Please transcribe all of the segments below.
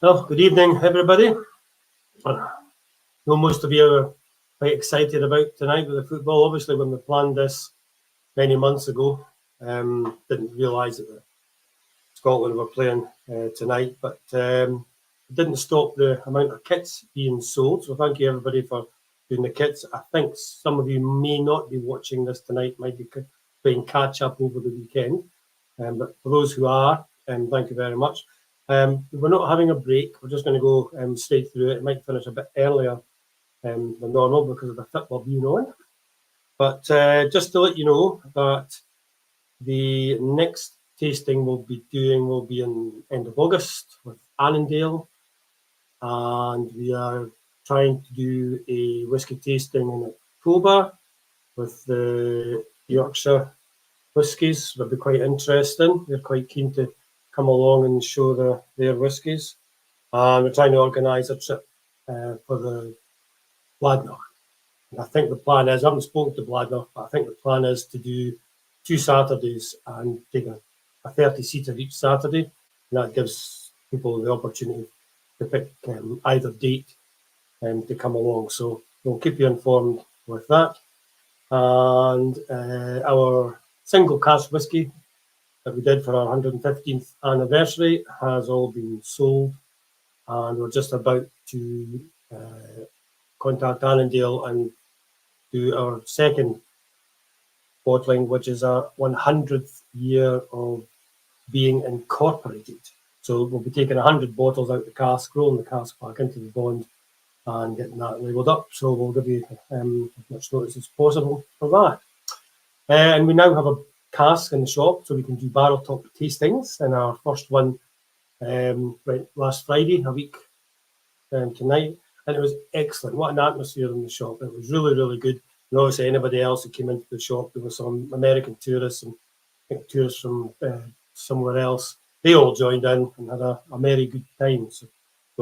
Well, good evening, everybody. I know most of you are quite excited about tonight with the football. Obviously, when we planned this many months ago, didn't realise that Scotland were playing tonight, but it didn't stop the amount of kits being sold. So thank you, everybody, for doing the kits. I think some of you may not be watching this tonight, might be playing catch up over the weekend. But for those who are, thank you very much. We're not having a break. We're just going to go straight through it. It might finish a bit earlier than normal because of the football being on. But just to let you know that the next tasting we'll be doing will be in end of August with Annandale. And we are trying to do a whisky tasting in October with the Yorkshire whiskies. Would be quite interesting. They're quite keen to come along and show their whiskies. And we're trying to organise a trip for the Bladnoch. And I think the plan is, I haven't spoken to Bladnoch, but I think the plan is to do 2 Saturdays and take a 30-seater each Saturday. And that gives people the opportunity to pick either date to come along. So we'll keep you informed with that. And our single cask whisky that we did for our 115th anniversary has all been sold, and we're just about to contact Annandale and do our second bottling, which is our 100th year of being incorporated. So we'll be taking 100 bottles out of the cask, rolling the cask back into the bond and getting that labelled up. So we'll give you as much notice as possible for that. And we now have a cask in the shop, so we can do barrel top tastings. And our first one last Friday, a week tonight, and it was excellent. What an atmosphere in the shop! It was really, really good. And obviously, anybody else who came into the shop, there were some American tourists and I think tourists from somewhere else. They all joined in and had a merry good time. So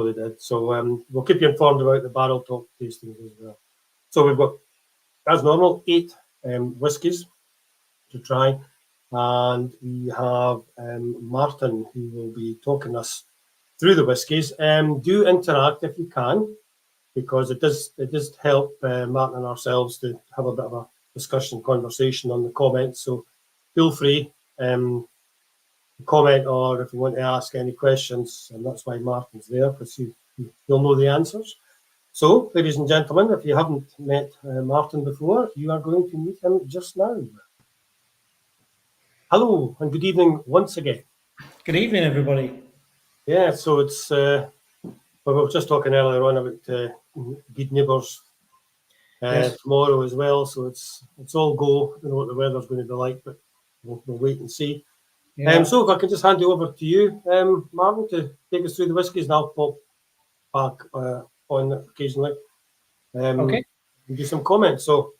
they did. So we'll keep you informed about the barrel top tastings as well. So we've got, as normal, 8 whiskies to try, and we have Martin who will be talking us through the whiskies. Do interact if you can, because it does help Martin and ourselves to have a bit of a discussion, conversation on the comments. So feel free to comment, or if you want to ask any questions, and that's why Martin's there, because you'll know the answers. So, ladies and gentlemen, if you haven't met Martin before, you are going to meet him just now. Hello, and good evening once again. Good evening, everybody. Yeah, so it's, well, we were just talking earlier on about good neighbours Yes. tomorrow as well, so it's all go. I don't know what the weather's going to be like, but we'll wait and see. Yeah. So if I can just hand you over to you, Martin, to take us through the whiskies, and I'll pop back on occasionally. Okay. And do some comments. So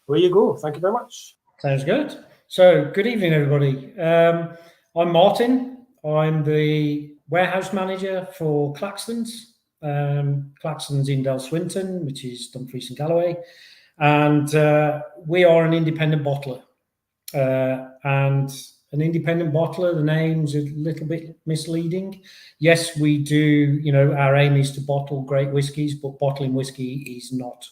away you go. Thank you very much. Sounds good. So, good evening, everybody. I'm Martin. I'm the warehouse manager for Claxton's. Claxton's in Del Swinton, which is Dumfries and Galloway. And we are an independent bottler. And an independent bottler, the name's a little bit misleading. Yes, we do, our aim is to bottle great whiskies, but bottling whiskey is not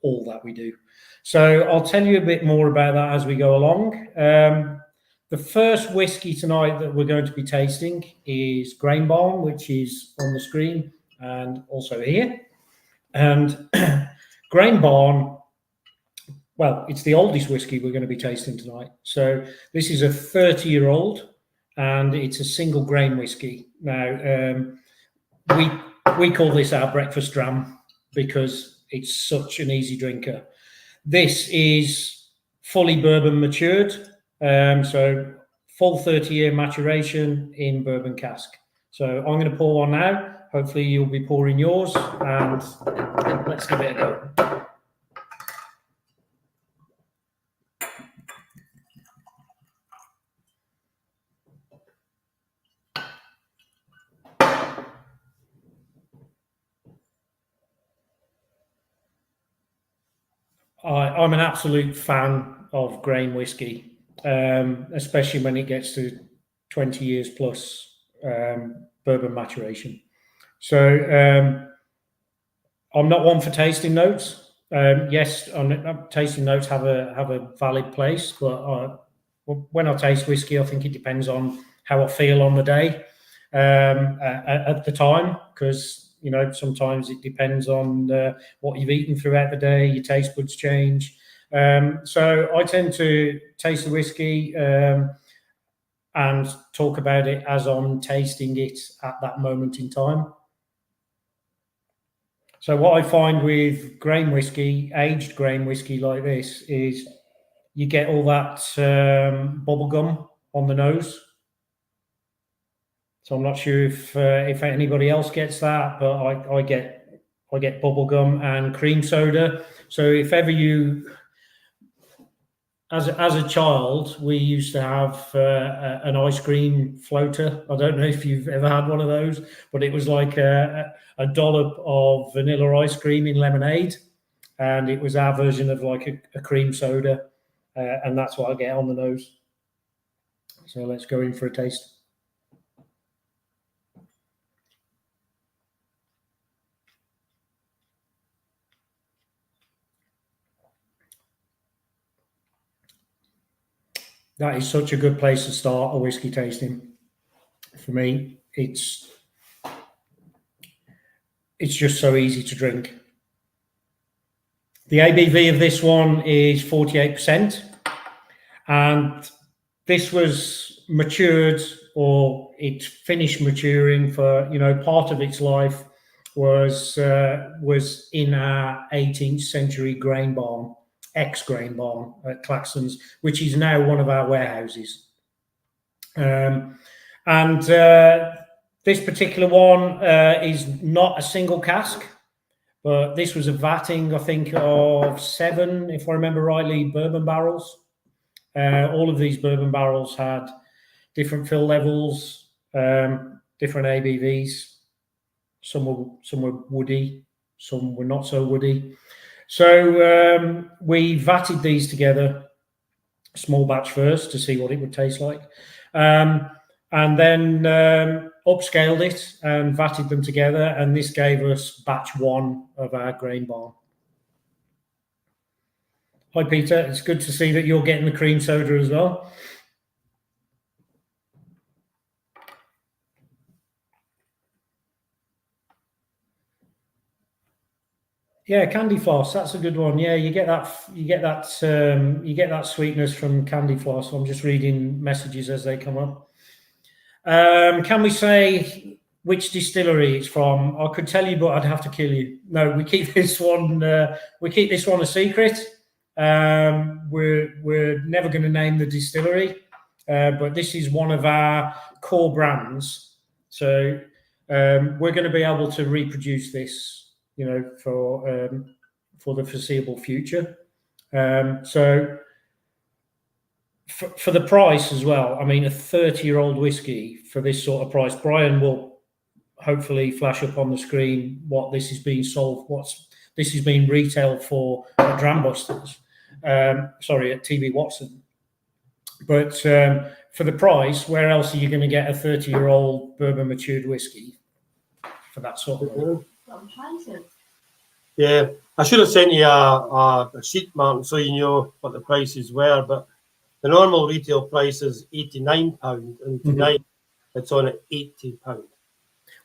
all that we do. So I'll tell you a bit more about that as we go along. The first whiskey tonight that we're going to be tasting is Grain Barn, which is on the screen and also here. And Grain Barn, well, it's the oldest whiskey we're going to be tasting tonight. So this is a 30-year-old, and it's a single grain whiskey. Now, we call this our breakfast dram because it's such an easy drinker. This is fully bourbon matured, so full 30-year maturation in bourbon cask. So I'm going to pour one now. Hopefully you'll be pouring yours, and let's give it a go. I'm an absolute fan of grain whiskey, especially when it gets to 20 years plus bourbon maturation. So I'm not one for tasting notes. Yes, tasting notes have a valid place, but when I taste whiskey, I think it depends on how I feel on the day at the time, because sometimes it depends on what you've eaten throughout the day. Your taste buds change. So I tend to taste the whiskey and talk about it as I'm tasting it at that moment in time. So what I find with grain whiskey, aged grain whiskey like this, is you get all that bubble gum on the nose. So I'm not sure if anybody else gets that, but I get bubble gum and cream soda. So if ever you, as a child, we used to have an ice cream floater. I don't know if you've ever had one of those, but it was like a dollop of vanilla ice cream in lemonade, and it was our version of like a cream soda, and that's what I get on the nose. So let's go in for a taste. That is such a good place to start a whiskey tasting. For me, it's just so easy to drink. The ABV of this one is 48%, and this was matured, or it finished maturing for, part of its life was in our 18th century grain barn, ex-grain barn at Claxton's, which is now one of our warehouses. And this particular one is not a single cask, but this was a vatting, I think, of 7, if I remember rightly, bourbon barrels. All of these bourbon barrels had different fill levels, different ABVs. Some were woody, some were not so woody. So we vatted these together, small batch first, to see what it would taste like, and then upscaled it and vatted them together, and this gave us batch 1 of our grain barn. Hi, Peter. It's good to see that you're getting the cream soda as well. Yeah, candy floss. That's a good one. Yeah, you get that sweetness from candy floss. I'm just reading messages as they come up. Can we say which distillery it's from? I could tell you, but I'd have to kill you. No, we keep this one. We keep this one a secret. We're never going to name the distillery, but this is one of our core brands. So we're going to be able to reproduce this, for the foreseeable future. So for the price as well, I mean, a 30-year-old whiskey for this sort of price, Brian will hopefully flash up on the screen what this is being sold, this is being retailed for at Drambusters, at TV Watson. But for the price, where else are you going to get a 30-year-old bourbon matured whiskey for that sort of money? I'm trying to. Yeah, I should have sent you a sheet, Martin, so you know what the prices were. But the normal retail price is £89, and tonight it's on at £80.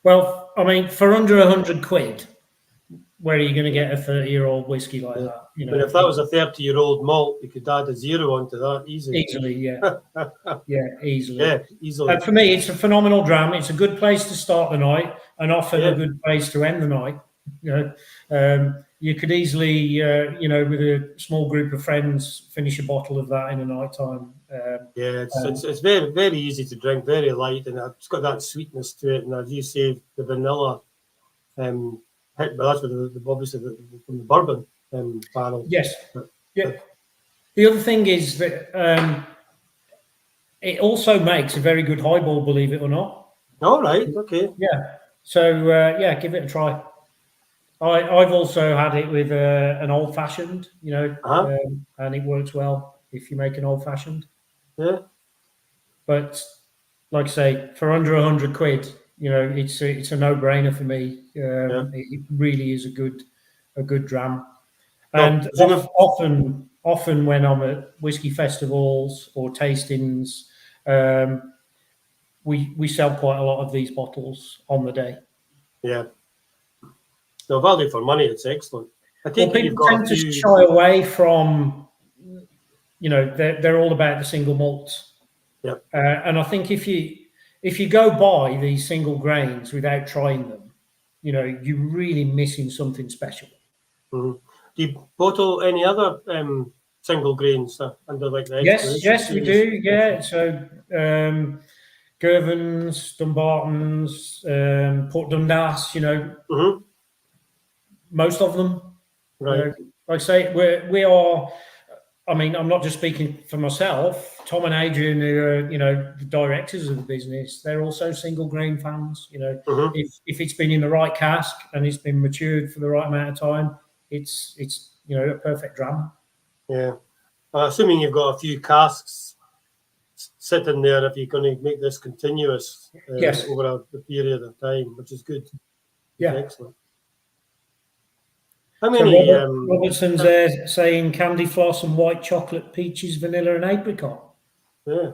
Well, I mean, for under £100, where are you going to get a 30-year-old whiskey like that? But if that was a 30-year-old malt, you could add a 0 onto that easily. Easily, yeah. Yeah, easily. Yeah, easily. For me, it's a phenomenal dram. It's a good place to start the night, and often a good place to end the night. You could easily, with a small group of friends, finish a bottle of that in a night time. It's very, very easy to drink, very light, and it's got that sweetness to it. And as you say, the vanilla, but that's obviously from the bourbon barrel. Yes. Yeah. The other thing is that it also makes a very good highball, believe it or not. All right. Okay. Yeah. So give it a try. I've also had it with an old fashioned, and it works well if you make an old fashioned. Yeah. But like I say, for under £100, it's a no-brainer for me. It really is a good dram. And often when I'm at whiskey festivals or tastings, we sell quite a lot of these bottles on the day. Yeah. No, value for money, it's excellent. I think people tend to shy away from, they're all about the single malts. Yep. And I think if you go buy these single grains without trying them, you're really missing something special. Mm-hmm. Do you bottle any other single grains under like the Yes, we do. Yeah, so Girvans, Dumbartons, Port Dundas, Mm-hmm. most of them. Right. Like I say, we are. I mean, I'm not just speaking for myself. Tom and Adrian, who are, the directors of the business, they're also single grain fans. Mm-hmm. If it's been in the right cask and it's been matured for the right amount of time, it's a perfect dram. Yeah. Assuming you've got a few casks sitting there, if you're going to make this continuous over a period of time, which is good. Yeah. Excellent. How many? Robertson's there saying candy floss and white chocolate, peaches, vanilla, and apricot. Yeah.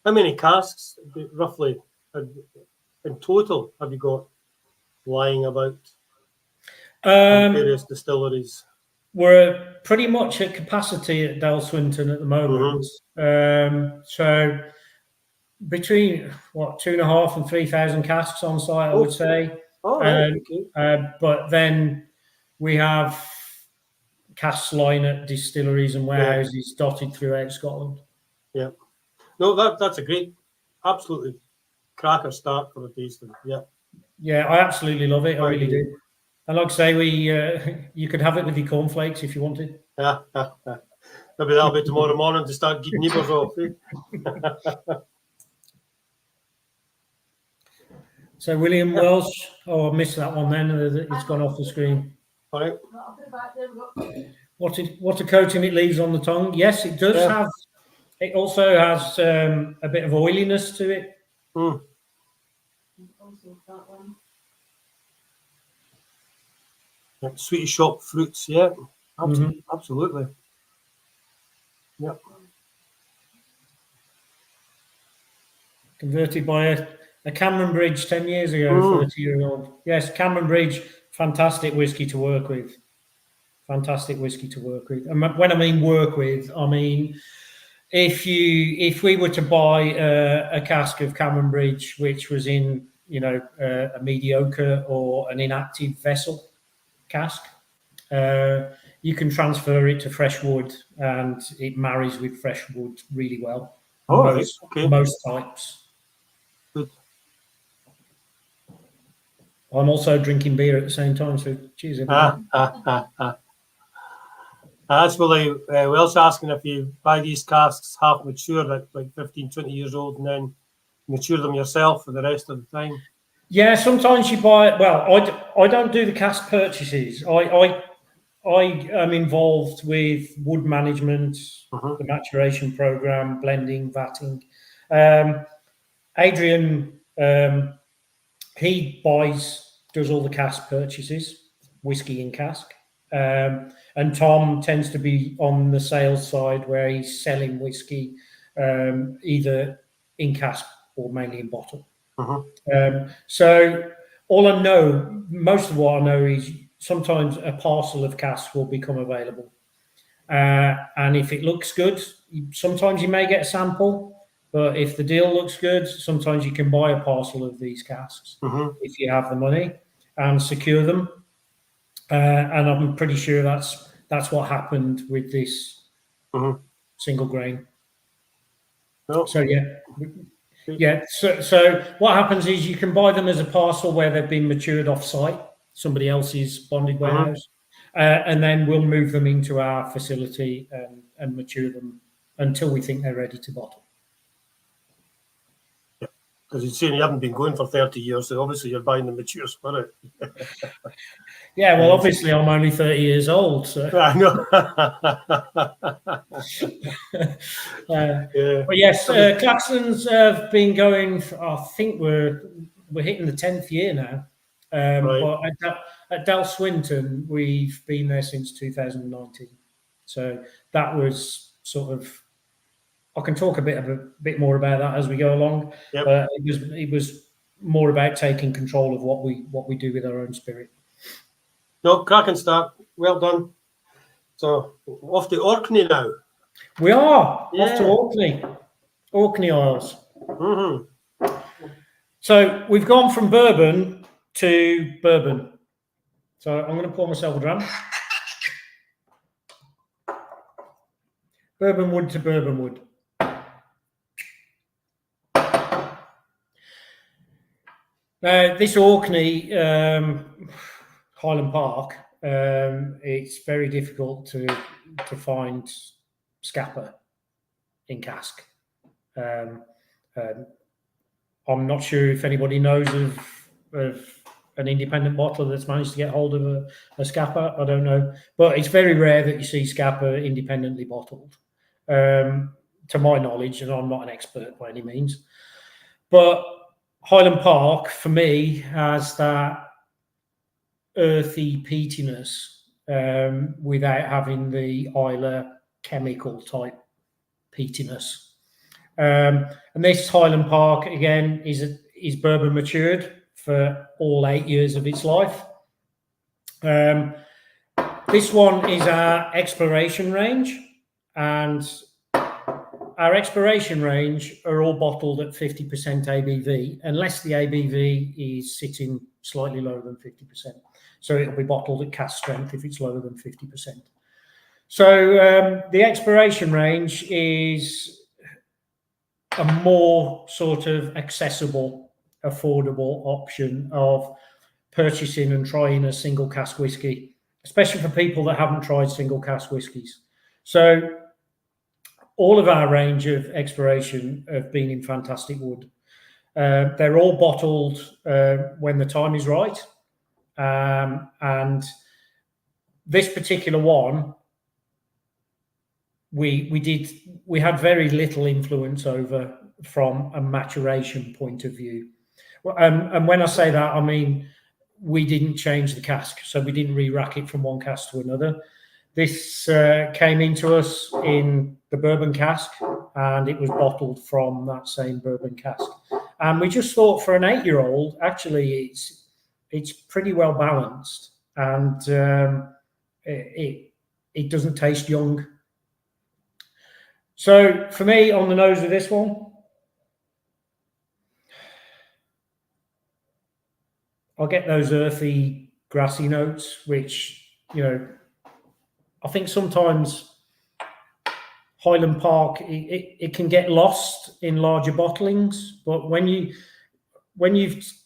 How many casks, roughly, in total, have you got lying about various distilleries? We're pretty much at capacity at Dale Swinton at the moment. Mm-hmm. So between 2,500 and 3,000 casks on site, I would say. Oh, right. Okay. But then we have casks lying at distilleries and warehouses dotted throughout Scotland. Yeah. No, that's a great, absolutely cracker start for a tasting. Yeah. Yeah, I absolutely love it. I really do. And like I say, you could have it with your cornflakes if you wanted. Yeah. Maybe that'll be tomorrow morning to start getting neighbours off. So William Welsh, I missed that one then. It's gone off the screen. All right. What a coating it leaves on the tongue. Yes, it does have. It also has a bit of oiliness to it. Mm. Like sweet shop fruits, yeah. Absolutely. Mm-hmm. Absolutely. Yep. Converted by a Cameron Bridge 10 years ago, 30-year-old. Yes, Cameron Bridge, fantastic whiskey to work with. Fantastic whiskey to work with. And when I mean work with, I mean if we were to buy a cask of Cameron Bridge, which was in a mediocre or an inactive vessel cask, you can transfer it to fresh wood, and it marries with fresh wood really well. Most types. Good. I'm also drinking beer at the same time, so cheers, everybody. That's really Welsh asking if you buy these casks half mature at like 15, 20 years old and then mature them yourself for the rest of the time. Yeah, sometimes you buy it. Well, I don't do the cask purchases. I am involved with wood management, the maturation program, blending, vatting. Adrian, he does all the cask purchases, whiskey in cask. And Tom tends to be on the sales side where he's selling whiskey either in cask or mainly in bottle. So all I know, most of what I know is sometimes a parcel of casks will become available. And if it looks good, sometimes you may get a sample, but if the deal looks good, sometimes you can buy a parcel of these casks if you have the money and secure them. And I'm pretty sure that's what happened with this single grain. So yeah. So what happens is you can buy them as a parcel where they've been matured off site, somebody else's bonded warehouse, and then we'll move them into our facility and mature them until we think they're ready to bottle. Yeah, Because you're saying you haven't been going for 30 years, so obviously you're buying the mature spirit. Yeah, well, obviously I'm only 30 years old, so. I know. But yes, Claxton's have been going. I think we're hitting the 10th year now. Right. But at Del Swinton, we've been there since 2019. So that was sort of. I can talk a bit more about that as we go along. Yep. But it was more about taking control of what we do with our own spirit. No, cracking start. Well done. So off to Orkney now. We are off to Orkney Isles. Mm-hmm. So we've gone from bourbon to bourbon. So I'm going to pour myself a dram. Bourbon wood to bourbon wood. Now, this Orkney, Highland Park, it's very difficult to find Scapa in cask. I'm not sure if anybody knows of an independent bottler that's managed to get hold of a Scapa. I don't know, but it's very rare that you see Scapa independently bottled, to my knowledge, and I'm not an expert by any means. But Highland Park, for me, has that earthy peatiness without having the Islay chemical type peatiness. And this Highland Park, again, is bourbon matured for all 8 years of its life. This one is our exploration range, and our exploration range are all bottled at 50% ABV, unless the ABV is sitting slightly lower than 50%. So it'll be bottled at cask strength if it's lower than 50%. So the exploration range is a more sort of accessible, affordable option of purchasing and trying a single cask whiskey, especially for people that haven't tried single cask whiskies. So all of our range of exploration have been in fantastic wood. They're all bottled when the time is right. And this particular one, we had very little influence over from a maturation point of view. And when I say that, I mean, we didn't change the cask. So we didn't re-rack it from one cask to another. This came into us in the bourbon cask, and it was bottled from that same bourbon cask. And we just thought, for an 8-year-old, actually, it's pretty well balanced, and it doesn't taste young. So for me, on the nose of this one, I'll get those earthy, grassy notes, which, you know, I think sometimes Highland Park, it can get lost in larger bottlings, but when you've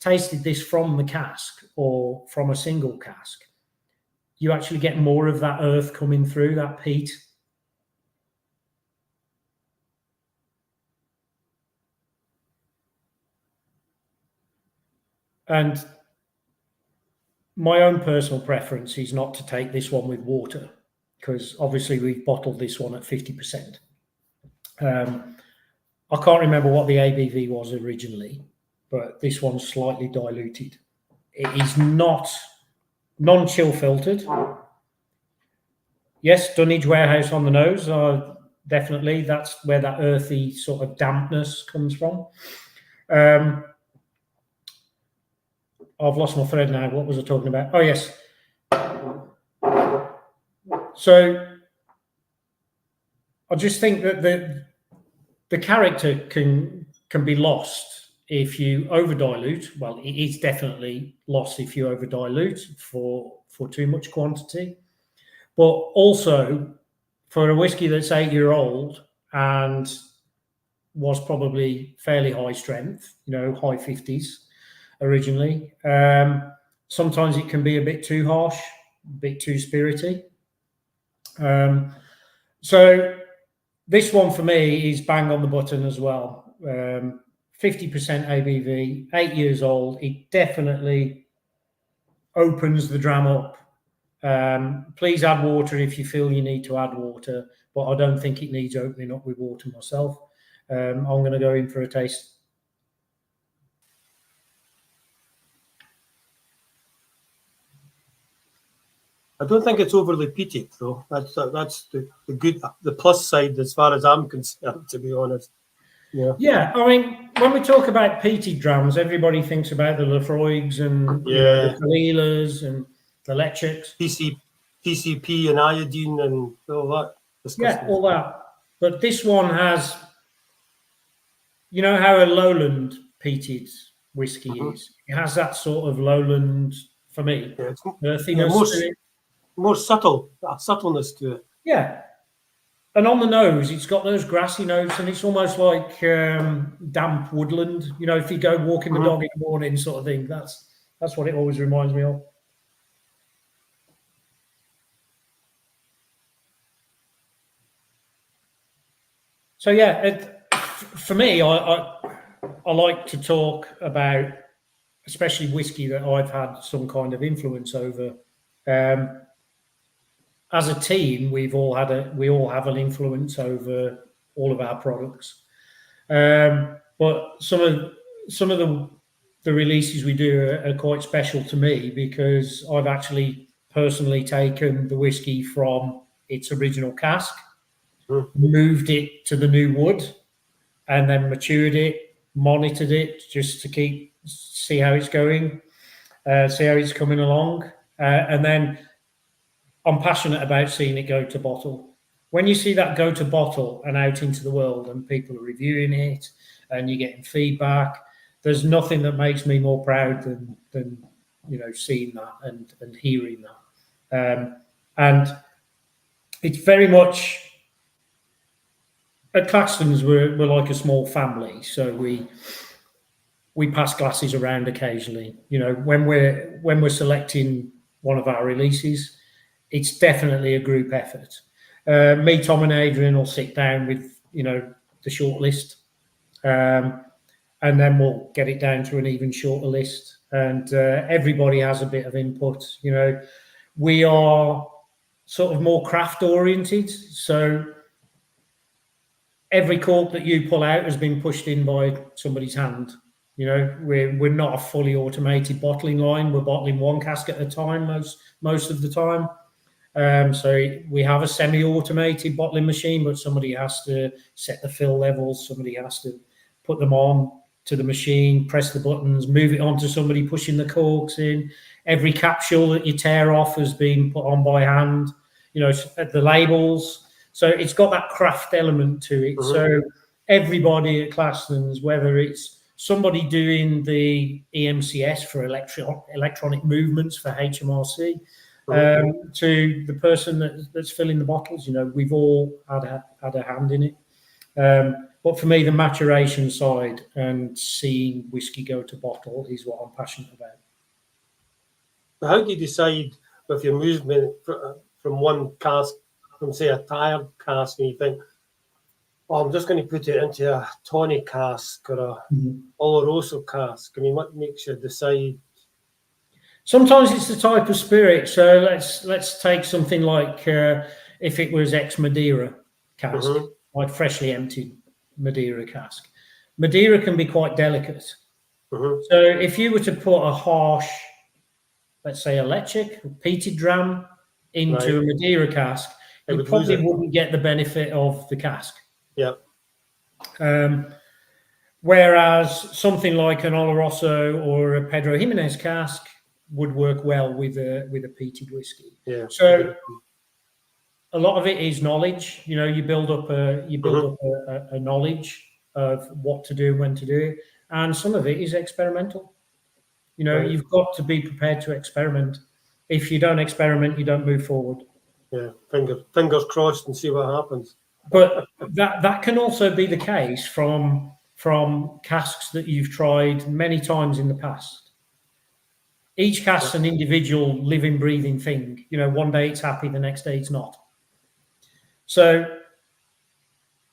tasted this from the cask or from a single cask, you actually get more of that earth coming through, that peat. And my own personal preference is not to take this one with water, because obviously we've bottled this one at 50%. I can't remember what the ABV was originally, but this one's slightly diluted. It is not non-chill filtered. Yes, Dunwich Warehouse on the nose, definitely. That's where that earthy sort of dampness comes from. I've lost my thread now. What was I talking about? Oh, yes. So I just think that the character can be lost if you over dilute. Well, it is definitely lost if you over dilute for too much quantity. But also for a whiskey that's 8-year-old and was probably fairly high strength, you know, high 50s originally. Sometimes it can be a bit too harsh, a bit too spirity. So this one for me is bang on the button as well. 50% ABV, 8 years old. It definitely opens the dram up. Please add water if you feel you need to add water, but I don't think it needs opening up with water myself. I'm going to go in for a taste. I don't think it's overly peated, though. That's the good, the plus side as far as I'm concerned, to be honest. Yeah. I mean, when we talk about peated drams, everybody thinks about the Lafroigs and the Kalilas and the Lechiks. PCP and iodine and all that. Yeah, all that. But this one has, you know how a lowland peated whiskey is? It has that sort of lowland, for me, earthiness. More subtle, subtleness to it. Yeah. And on the nose, it's got those grassy notes, and it's almost like damp woodland. You know, if you go walking the dog in the morning, sort of thing. That's what it always reminds me of. So yeah, for me, I like to talk about, especially whiskey that I've had some kind of influence over. As a team, we all have an influence over all of our products. But some of the releases we do are quite special to me, because I've actually personally taken the whiskey from its original cask, moved it to the new wood, and then matured it, monitored it just to see how it's going, see how it's coming along, and then I'm passionate about seeing it go to bottle. When you see that go to bottle and out into the world, and people are reviewing it and you're getting feedback, there's nothing that makes me more proud than seeing that and hearing that. And it's very much, at Claxton's, we're like a small family, so we pass glasses around occasionally. When we're selecting one of our releases, it's definitely a group effort. Me, Tom, and Adrian will sit down with the short list, and then we'll get it down to an even shorter list. And everybody has a bit of input. We are sort of more craft oriented, so every cork that you pull out has been pushed in by somebody's hand. We're not a fully automated bottling line. We're bottling one cask at a time most of the time. So we have a semi-automated bottling machine, but somebody has to set the fill levels. Somebody has to put them on to the machine, press the buttons, move it on to somebody pushing the corks in. Every capsule that you tear off has been put on by hand, at the labels. So it's got that craft element to it. So everybody at Claxton's, whether it's somebody doing the EMCS for electronic movements for HMRC, to the person that's filling the bottles, we've all had a hand in it. But for me, the maturation side and seeing whiskey go to bottle is what I'm passionate about. How do you decide with your movement from one cask, from say a tired cask, and you think, well, I'm just going to put it into a tawny cask or a Oloroso cask? I mean, what makes you decide? Sometimes it's the type of spirit. So let's take something like if it was ex-Madeira cask, like freshly emptied Madeira cask. Madeira can be quite delicate. So if you were to put a harsh, let's say a Lechik, a peated dram into a Madeira cask, you probably wouldn't get the benefit of the cask. Yeah. Whereas something like an Oloroso or a Pedro Jimenez cask would work well with a peated whiskey. Yeah. So a lot of it is knowledge. You build up a knowledge of what to do, when to do it, and some of it is experimental. You've got to be prepared to experiment. If you don't experiment, you don't move forward. Yeah, fingers crossed and see what happens. But that can also be the case from casks that you've tried many times in the past. Each cask's an individual living, breathing thing. One day it's happy, the next day it's not. So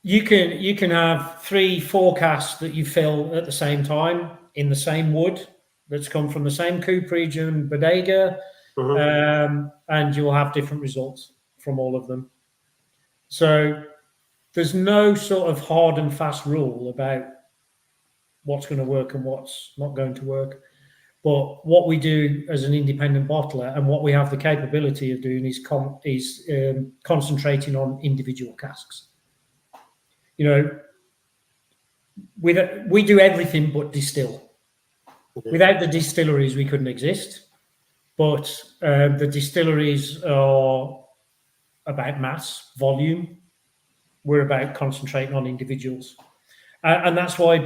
You can have 3-4 casks that you fill at the same time in the same wood that's come from the same cooperage and bodega, and you'll have different results from all of them. So there's no sort of hard and fast rule about what's going to work and what's not going to work. But what we do as an independent bottler and what we have the capability of doing is concentrating on individual casks. We do everything but distill. Without the distilleries, we couldn't exist. But the distilleries are about mass, volume. We're about concentrating on individuals. And that's why,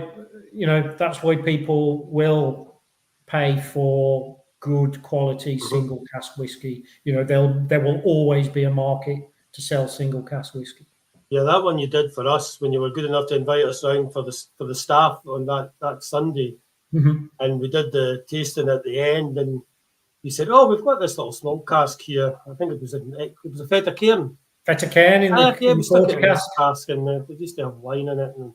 people will pay for good quality single cask whiskey. There will always be a market to sell single cask whiskey. Yeah, that one you did for us when you were good enough to invite us around for the staff on that Sunday, and we did the tasting at the end, and you said, "Oh, we've got this little small cask here. I think it was a Feta Cairn. Feta Cairn in the quarter cask, and they used to have wine in it, and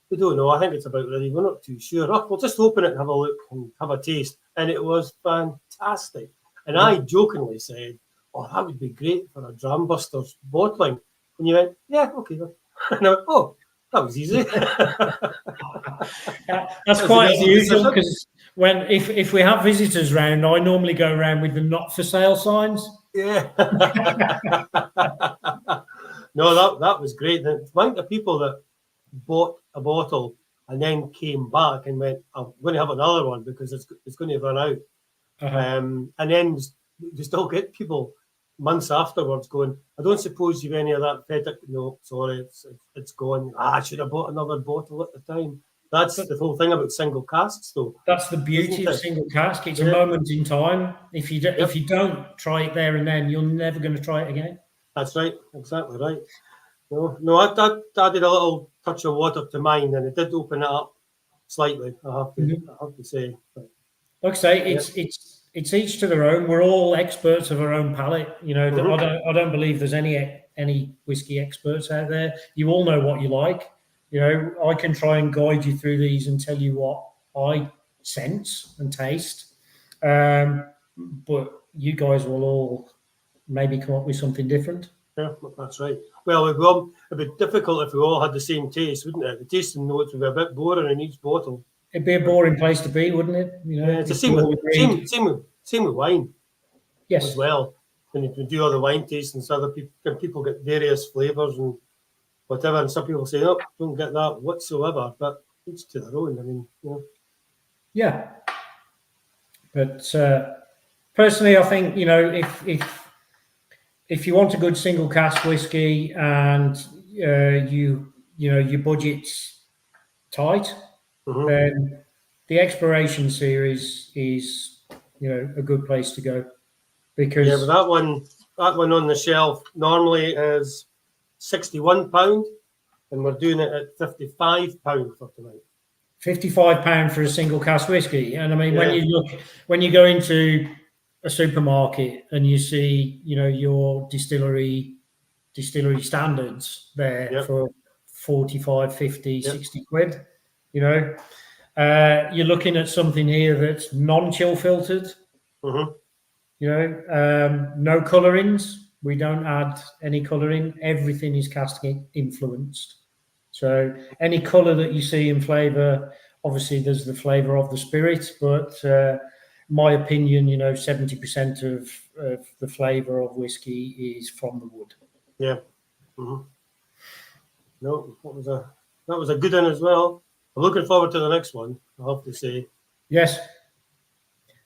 we don't know. I think it's about ready. We're not too sure. Oh, we'll just open it and have a look and have a taste." And it was fantastic. And I jokingly said, "Oh, that would be great for a Drambuster's bottling." And you went, "Yeah, okay." And I went, "Oh, that was easy." That's quite unusual because if we have visitors round, I normally go around with the not for sale signs. Yeah. No, that was great. The amount of people that bought a bottle and then came back and went, "I'm going to have another one because it's going to run out." And then you still get people months afterwards going, "I don't suppose you've any of that Feta." "No, sorry, it's gone." "I should have bought another bottle at the time." That's the whole thing about single casks, though. That's the beauty of single cask. It's a moment in time. If you don't try it there and then, you're never going to try it again. That's right, exactly right. No, I did a little touch of water to mine, and it did open it up slightly. I have to say. But, like I say, it's each to their own. We're all experts of our own palate. I don't believe there's any whiskey experts out there. You all know what you like. I can try and guide you through these and tell you what I sense and taste. But you guys will all maybe come up with something different. Yeah, that's right. Well, it'd be difficult if we all had the same taste, wouldn't it? The tasting notes would be a bit boring in each bottle. It'd be a boring place to be, wouldn't it? It's the same with wine. Yes. As well. When you do other wine tastings, people get various flavours and whatever, and some people say, "Oh, don't get that whatsoever," but each to their own. I mean, Yeah. But personally, I think if you want a good single cask whiskey and your budget's tight, then the Exploration series is a good place to go, because but that one on the shelf normally is £61, and we're doing it at £55 for tonight. £55 for a single cask whiskey, and I mean when you go into a supermarket and you see your distillery standards there for 45, 50, 60 quid, you're looking at something here that's non-chill filtered. No colorings. We don't add any coloring. Everything is cask influenced. So any color that you see in flavor, obviously there's the flavor of the spirit, but my opinion, 70% of the flavor of whiskey is from the wood. Yeah. No, that was a good one as well. I'm looking forward to the next one, I have to say. Yes.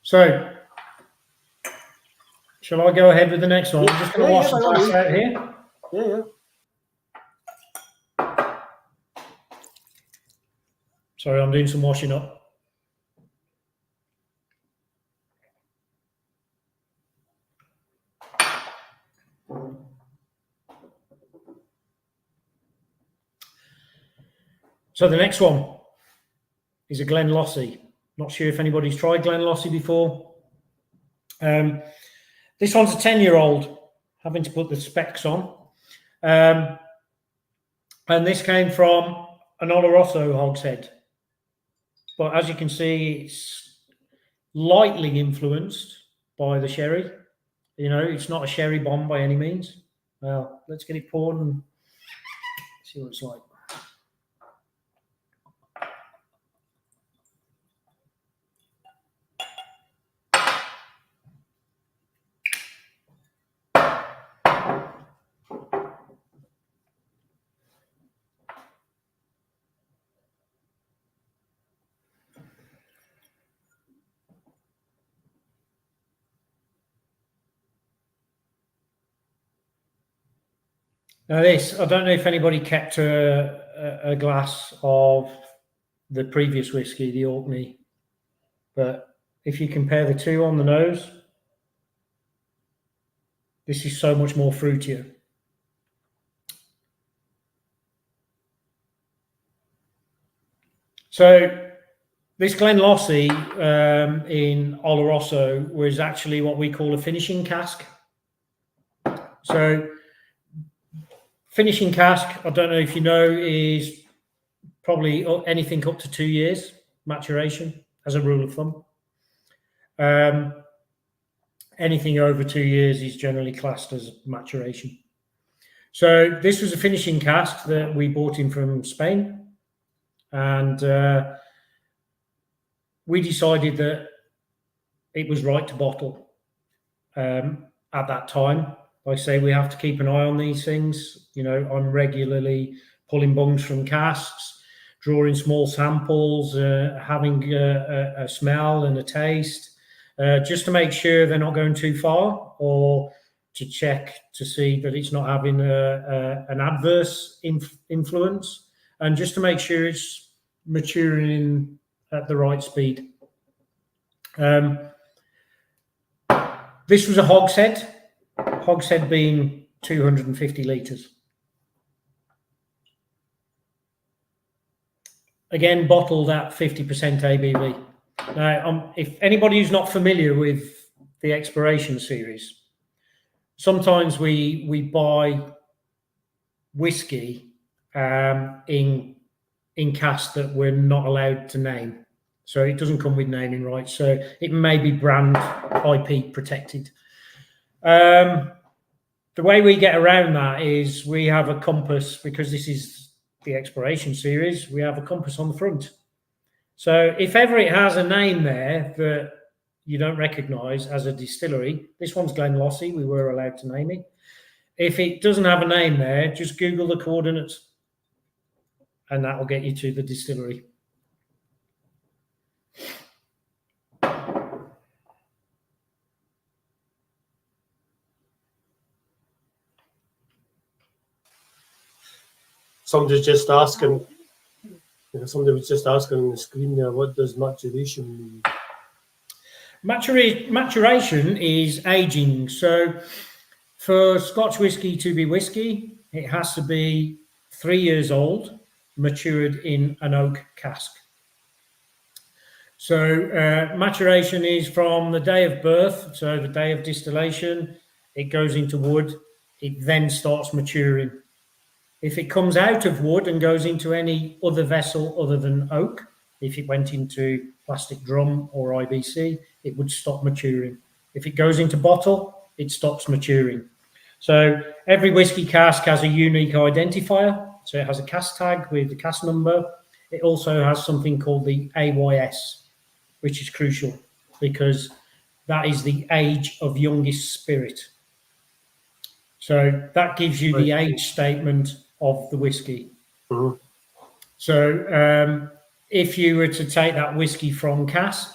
So, shall I go ahead with the next one? I'm just going to wash the glass out here. Yeah. Sorry, I'm doing some washing up. So the next one is a Glenlossie. Not sure if anybody's tried Glenlossie before. This one's a 10-year-old, having to put the specs on. And this came from an Oloroso hogshead. But as you can see, it's lightly influenced by the sherry. You know, it's not a sherry bomb by any means. Well, let's get it poured and see what it's like. Now this, I don't know if anybody kept a glass of the previous whiskey, the Orkney, but if you compare the two on the nose, this is so much more fruitier. So this Glenlossie in Oloroso was actually what we call a finishing cask. So finishing cask, I don't know if you know, is probably anything up to 2 years maturation as a rule of thumb. Anything over 2 years is generally classed as maturation. So this was a finishing cask that we bought in from Spain, and we decided that it was right to bottle at that time. Like I say, we have to keep an eye on these things. You know, I'm regularly pulling bungs from casks, drawing small samples, having a smell and a taste, just to make sure they're not going too far, or to check to see that it's not having an adverse influence, and just to make sure it's maturing at the right speed. This was a hogshead being 250 litres. Again, bottled at 50% ABV. Now, if anybody who's not familiar with the exploration series, sometimes we buy whiskey in casks that we're not allowed to name. So it doesn't come with naming rights. So it may be brand IP protected. The way we get around that is we have a compass, because this is the exploration series, we have a compass on the front. So if ever it has a name there that you don't recognize as a distillery, this one's Glenlossie, we were allowed to name it. If it doesn't have a name there, just Google the coordinates and that will get you to the distillery. Somebody's just asking, somebody was just asking on the screen there, what does maturation mean? Maturation is aging. So for Scotch whisky to be whisky, it has to be 3 years old, matured in an oak cask. So maturation is from the day of birth, so the day of distillation, it goes into wood, it then starts maturing. If it comes out of wood and goes into any other vessel other than oak, if it went into plastic drum or IBC, it would stop maturing. If it goes into bottle, it stops maturing. So every whiskey cask has a unique identifier. So it has a cask tag with the cask number. It also has something called the AYS, which is crucial because that is the age of youngest spirit. So that gives you the age statement of the whiskey. Mm-hmm. So if you were to take that whiskey from cask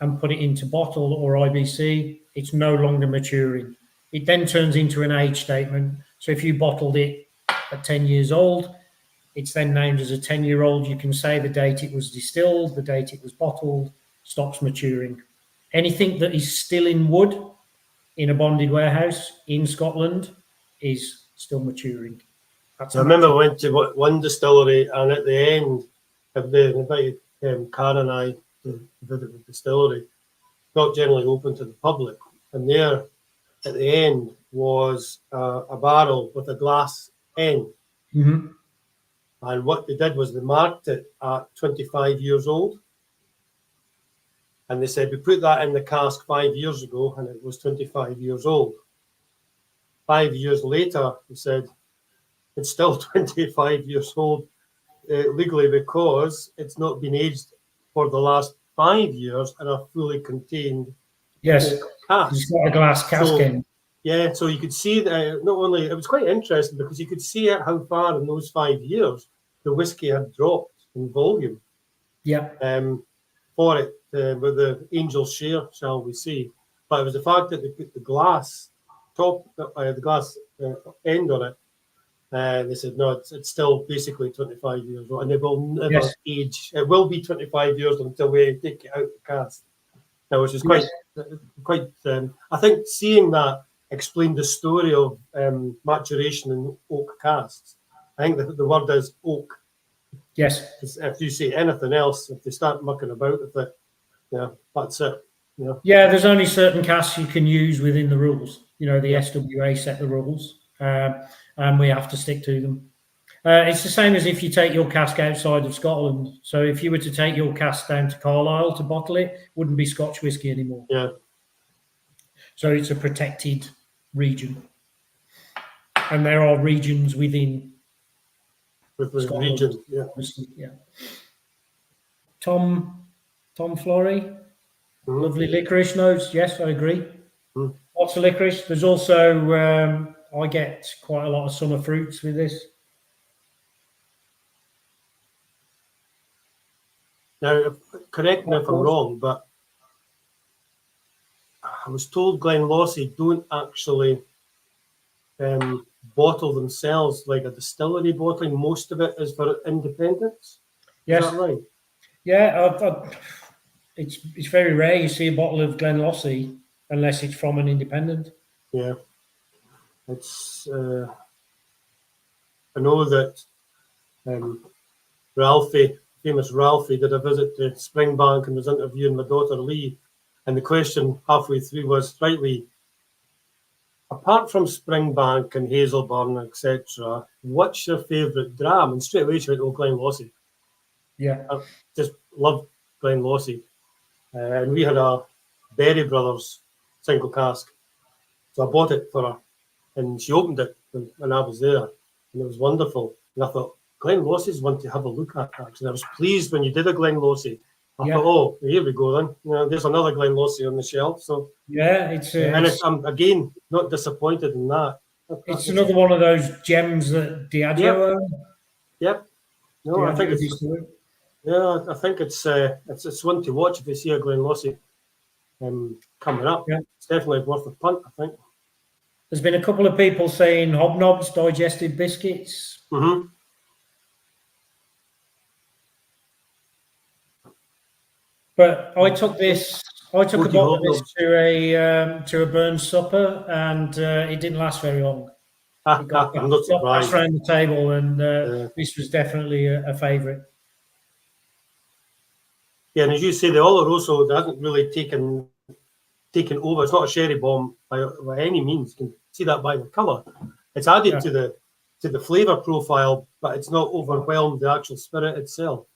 and put it into bottle or IBC, it's no longer maturing. It then turns into an age statement. So if you bottled it at 10 years old, it's then named as a 10-year-old. You can say the date it was distilled, the date it was bottled, stops maturing. Anything that is still in wood in a bonded warehouse in Scotland is still maturing. I remember I went to one distillery, and at the end, they invited Karen and I to visit the distillery, not generally open to the public. And there, at the end, was a barrel with a glass end. Mm-hmm. And what they did was they marked it at 25 years old. And they said, we put that in the cask 5 years ago, and it was 25 years old. 5 years later, they said, it's still 25 years old legally because it's not been aged for the last 5 years in a fully contained Yes, cask. it's got a glass cask in. Yeah, so you could see that not only, it was quite interesting because you could see how far in those 5 years the whiskey had dropped in volume. Yeah. For it, with the angel's share, shall we say. But it was the fact that they put the glass end on it. They said, no, it's still basically 25 years old, and it will never age. It will be 25 years until we take it out of the cask. Now, which is quite. I think seeing that explained the story of maturation in oak casks. I think the word is oak. Yes. If you say anything else, if they start mucking about with it, that's it. Yeah, there's only certain casks you can use within the rules. The SWA set the rules, and we have to stick to them. It's the same as if you take your cask outside of Scotland. So if you were to take your cask down to Carlisle to bottle it, wouldn't be Scotch whisky anymore. Yeah. So it's a protected region, and there are regions within Scotland. Region. Yeah. Yeah. Tom Flory, lovely licorice notes. Yes, I agree. Lots of licorice. There's also I get quite a lot of summer fruits with this. Now, correct me if I'm wrong, but I was told Glenlossie don't actually bottle themselves like a distillery bottling. Most of it is for independents. Yes. Is that right? Yeah, it's very rare you see a bottle of Glenlossie unless it's from an independent. Yeah. It's I know that famous Ralphie, did a visit to Springbank and was interviewing my daughter Lee, and the question halfway through was, right, Lee, apart from Springbank and Hazelburn, etc., what's your favourite dram? And straight away she went, Glenlossie. Yeah. I just love Glenlossie. And we had a Berry Brothers single cask. So I bought it for her, and she opened it when I was there, and it was wonderful. And I thought, Glenlossie's one to have a look at, actually. I was pleased when you did a Glenlossie. I thought, here we go then. There's another Glenlossie on the shelf. So yeah, I'm again not disappointed in that. It's another one of those gems that Diageo own. Yep. No, I think it's. Yeah, I think it's one to watch if you see a Glenlossie coming up. Yeah. It's definitely worth a punt, I think. There's been a couple of people saying Hobnobs, digested biscuits. Mm-hmm. But I took a bottle of this to a Burns supper, and it didn't last very long. I'm not surprised. Around the table, and this was definitely a favourite. Yeah, and as you say, the Oloroso hasn't really taken over. It's not a sherry bomb by any means. You can see that by the colour. It's added to the flavour profile, but it's not overwhelmed the actual spirit itself.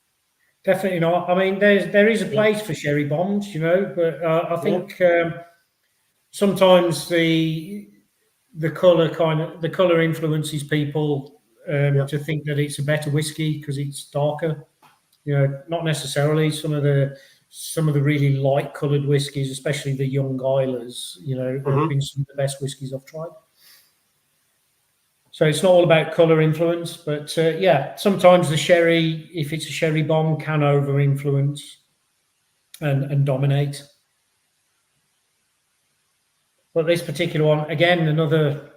Definitely not. I mean, there is a place for sherry bombs, but I think sometimes the colour influences people to think that it's a better whiskey because it's darker. Not necessarily. Some of the really light coloured whiskies, especially the young Islers, have been some of the best whiskies I've tried. So it's not all about colour influence, but sometimes the sherry, if it's a sherry bomb, can over influence and dominate. But this particular one, again, another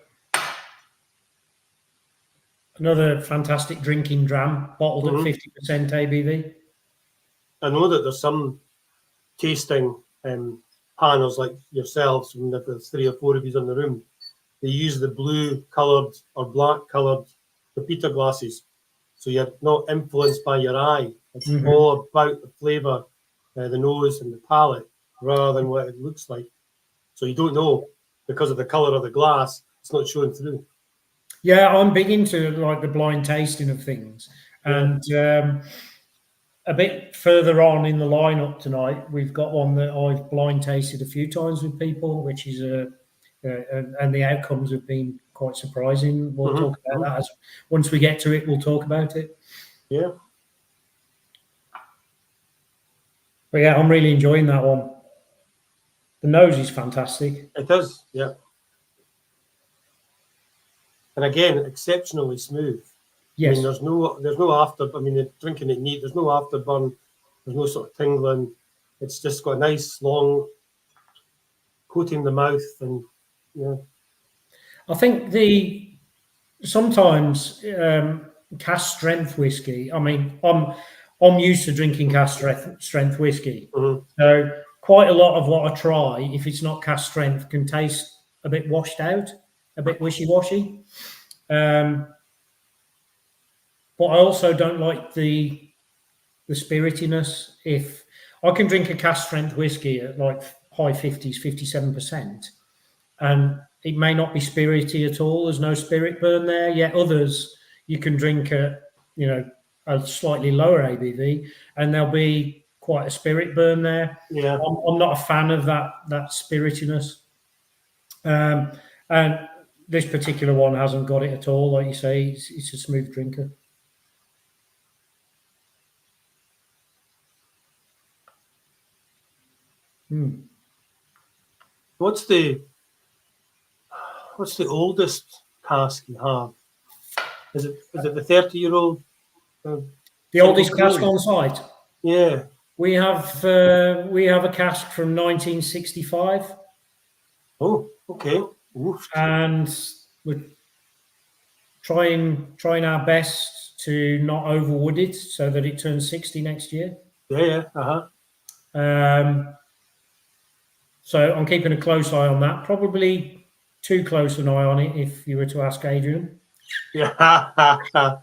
fantastic drinking dram, bottled at 50% ABV. I know that there's some tasting panels like yourselves, when there's 3 or 4 of you in the room. They use the blue coloured or black coloured repeater glasses, so you're not influenced by your eye. It's all about the flavour, the nose and the palate, rather than what it looks like. So you don't know because of the colour of the glass. It's not showing through. Yeah, I'm big into like the blind tasting of things, And a bit further on in the lineup tonight, we've got one that I've blind tasted a few times with people, which is and the outcomes have been quite surprising. We'll talk about that once we get to it. We'll talk about it. Yeah. But yeah, I'm really enjoying that one. The nose is fantastic. It is, yeah. And again, exceptionally smooth. Yes. I mean, there's no after. I mean, drinking it neat. There's no afterburn. There's no sort of tingling. It's just got a nice long coating the mouth, and yeah. I think sometimes cask strength whiskey. I mean, I'm used to drinking cask strength whiskey, so quite a lot of what I try, if it's not cask strength, can taste a bit washed out, a bit wishy-washy. But I also don't like the spiritiness. If I can drink a cask strength whiskey at like high 50s, 57%, and it may not be spirity at all. There's no spirit burn there. Yet others you can drink at, a slightly lower ABV, and there'll be quite a spirit burn there. Yeah. I'm not a fan of that spiritiness. And this particular one hasn't got it at all. Like you say, it's a smooth drinker. What's the oldest cask you have? Is it the 30-year-old? The oldest cask on site? Yeah. We have a cask from 1965. Oh, okay. Oof. And we're trying our best to not overwood it so that it turns 60 next year. Yeah. So I'm keeping a close eye on that. Probably too close an eye on it if you were to ask Adrian. Yeah. I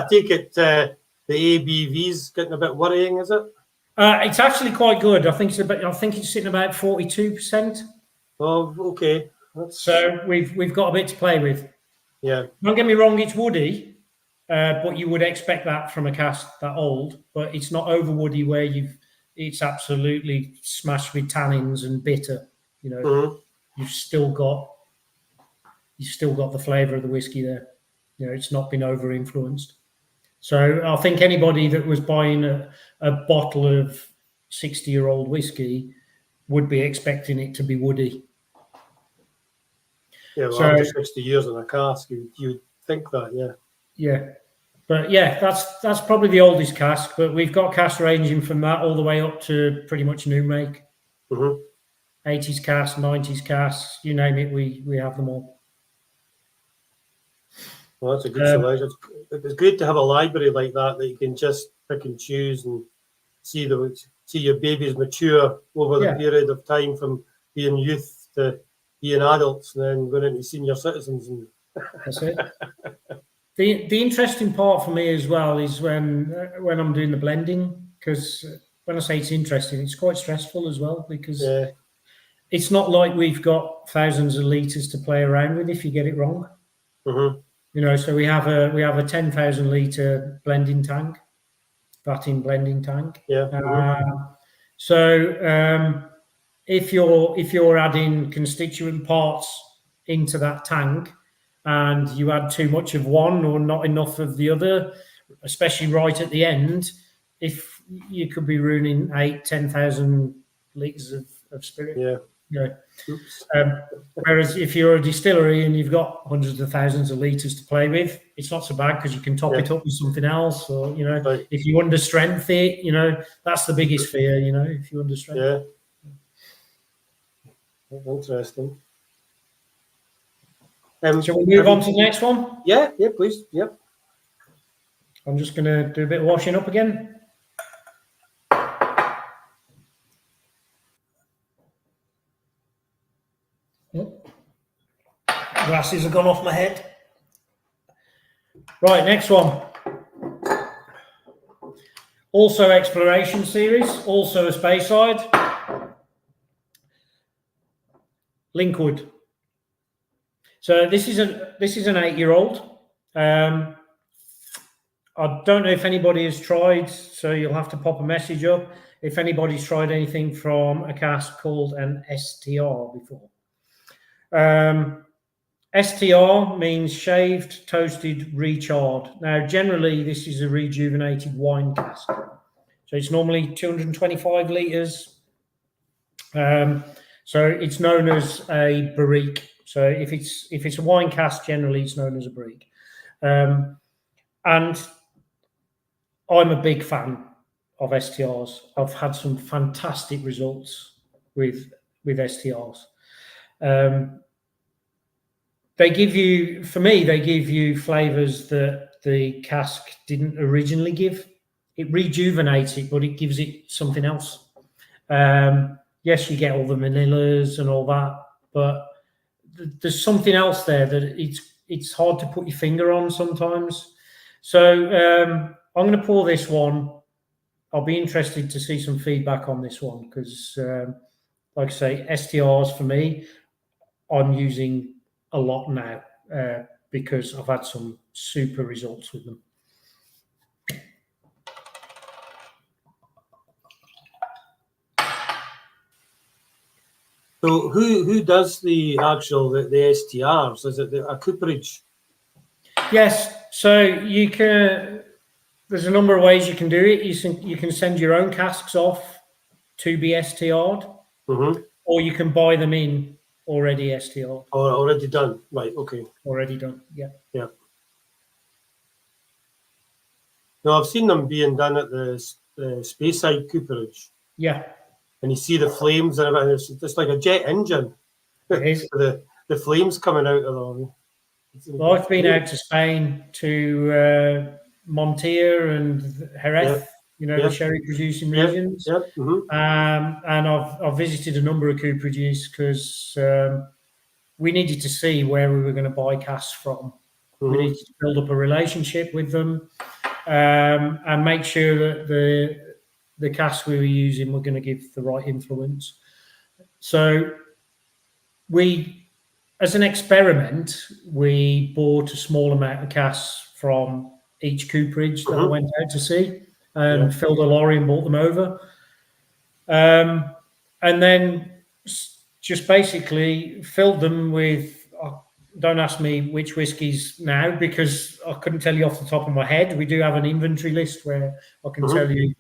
take it the ABV's getting a bit worrying, is it? It's actually quite good. I think it's sitting about 42%. Oh, okay. So we've got a bit to play with. Yeah. Don't get me wrong, it's woody, but you would expect that from a cask that old. But it's not over woody where it's absolutely smashed with tannins and bitter. You've still got the flavour of the whiskey there. It's not been over influenced. So I think anybody that was buying a bottle of 60-year-old whiskey would be expecting it to be woody. Yeah, well, after 60 years in a cask, you'd think that, yeah. Yeah. But yeah, that's probably the oldest cask, but we've got casks ranging from that all the way up to pretty much new make. 80s cask, 90s cask, you name it, we have them all. Well, that's a good selection. It's great to have a library like that you can just pick and choose and see your babies mature over the period of time from being youth to being adults and then going into senior citizens. And that's it. The interesting part for me as well is when I'm doing the blending, because when I say it's interesting, it's quite stressful as well, because it's not like we've got thousands of litres to play around with if you get it wrong. So we have a 10,000 litre blending tank, vat-in blending tank. So if you're adding constituent parts into that tank and you add too much of one or not enough of the other, especially right at the end, if you could be ruining 10,000 litres of spirit. Whereas if you're a distillery and you've got hundreds of thousands of litres to play with, it's not so bad because you can top it up with something else. Or, if you under strength it, that's the biggest fear, if you under strength. Interesting. Shall we move on to the next one? Yeah, please. Yep. I'm just going to do a bit of washing up again. Glasses have gone off my head. Right, next one. Also exploration series, also a Speyside. Linkwood. So this is an 8-year-old. I don't know if anybody has tried, so you'll have to pop a message up if anybody's tried anything from a cask called an STR before. STR means shaved, toasted, recharred. Now, generally, this is a rejuvenated wine cask. So it's normally 225 litres. So it's known as a barrique. So if it's a wine cask, generally it's known as a barrique. And I'm a big fan of STRs. I've had some fantastic results with STRs. They give you flavours that the cask didn't originally give. It rejuvenates it, but it gives it something else. Yes, you get all the vanillas and all that, but there's something else there that it's hard to put your finger on sometimes. So I'm going to pour this one. I'll be interested to see some feedback on this one because, like I say, STRs for me, I'm using a lot now because I've had some super results with them. So who does the STRs? Is it a cooperage? Yes. So you can. There's a number of ways you can do it. You can send your own casks off to be STR'd, or you can buy them in already STR'd. Or already done, right? Okay. Already done. Yeah. Yeah. No, I've seen them being done at the Speyside cooperage. Yeah. And you see the flames and everything. It's just like a jet engine. It is. the flames coming out of them. Well, I've been out to Spain to Montilla and Jerez, the sherry producing regions. And I've visited a number of cooperages because we needed to see where we were going to buy casks from. We needed to build up a relationship with them and make sure that the casks we were using were going to give the right influence. So as an experiment, we bought a small amount of casks from each cooperage that I went out to see and filled a lorry and brought them over. And then just basically filled them with, don't ask me which whiskies now because I couldn't tell you off the top of my head. We do have an inventory list where I can tell you,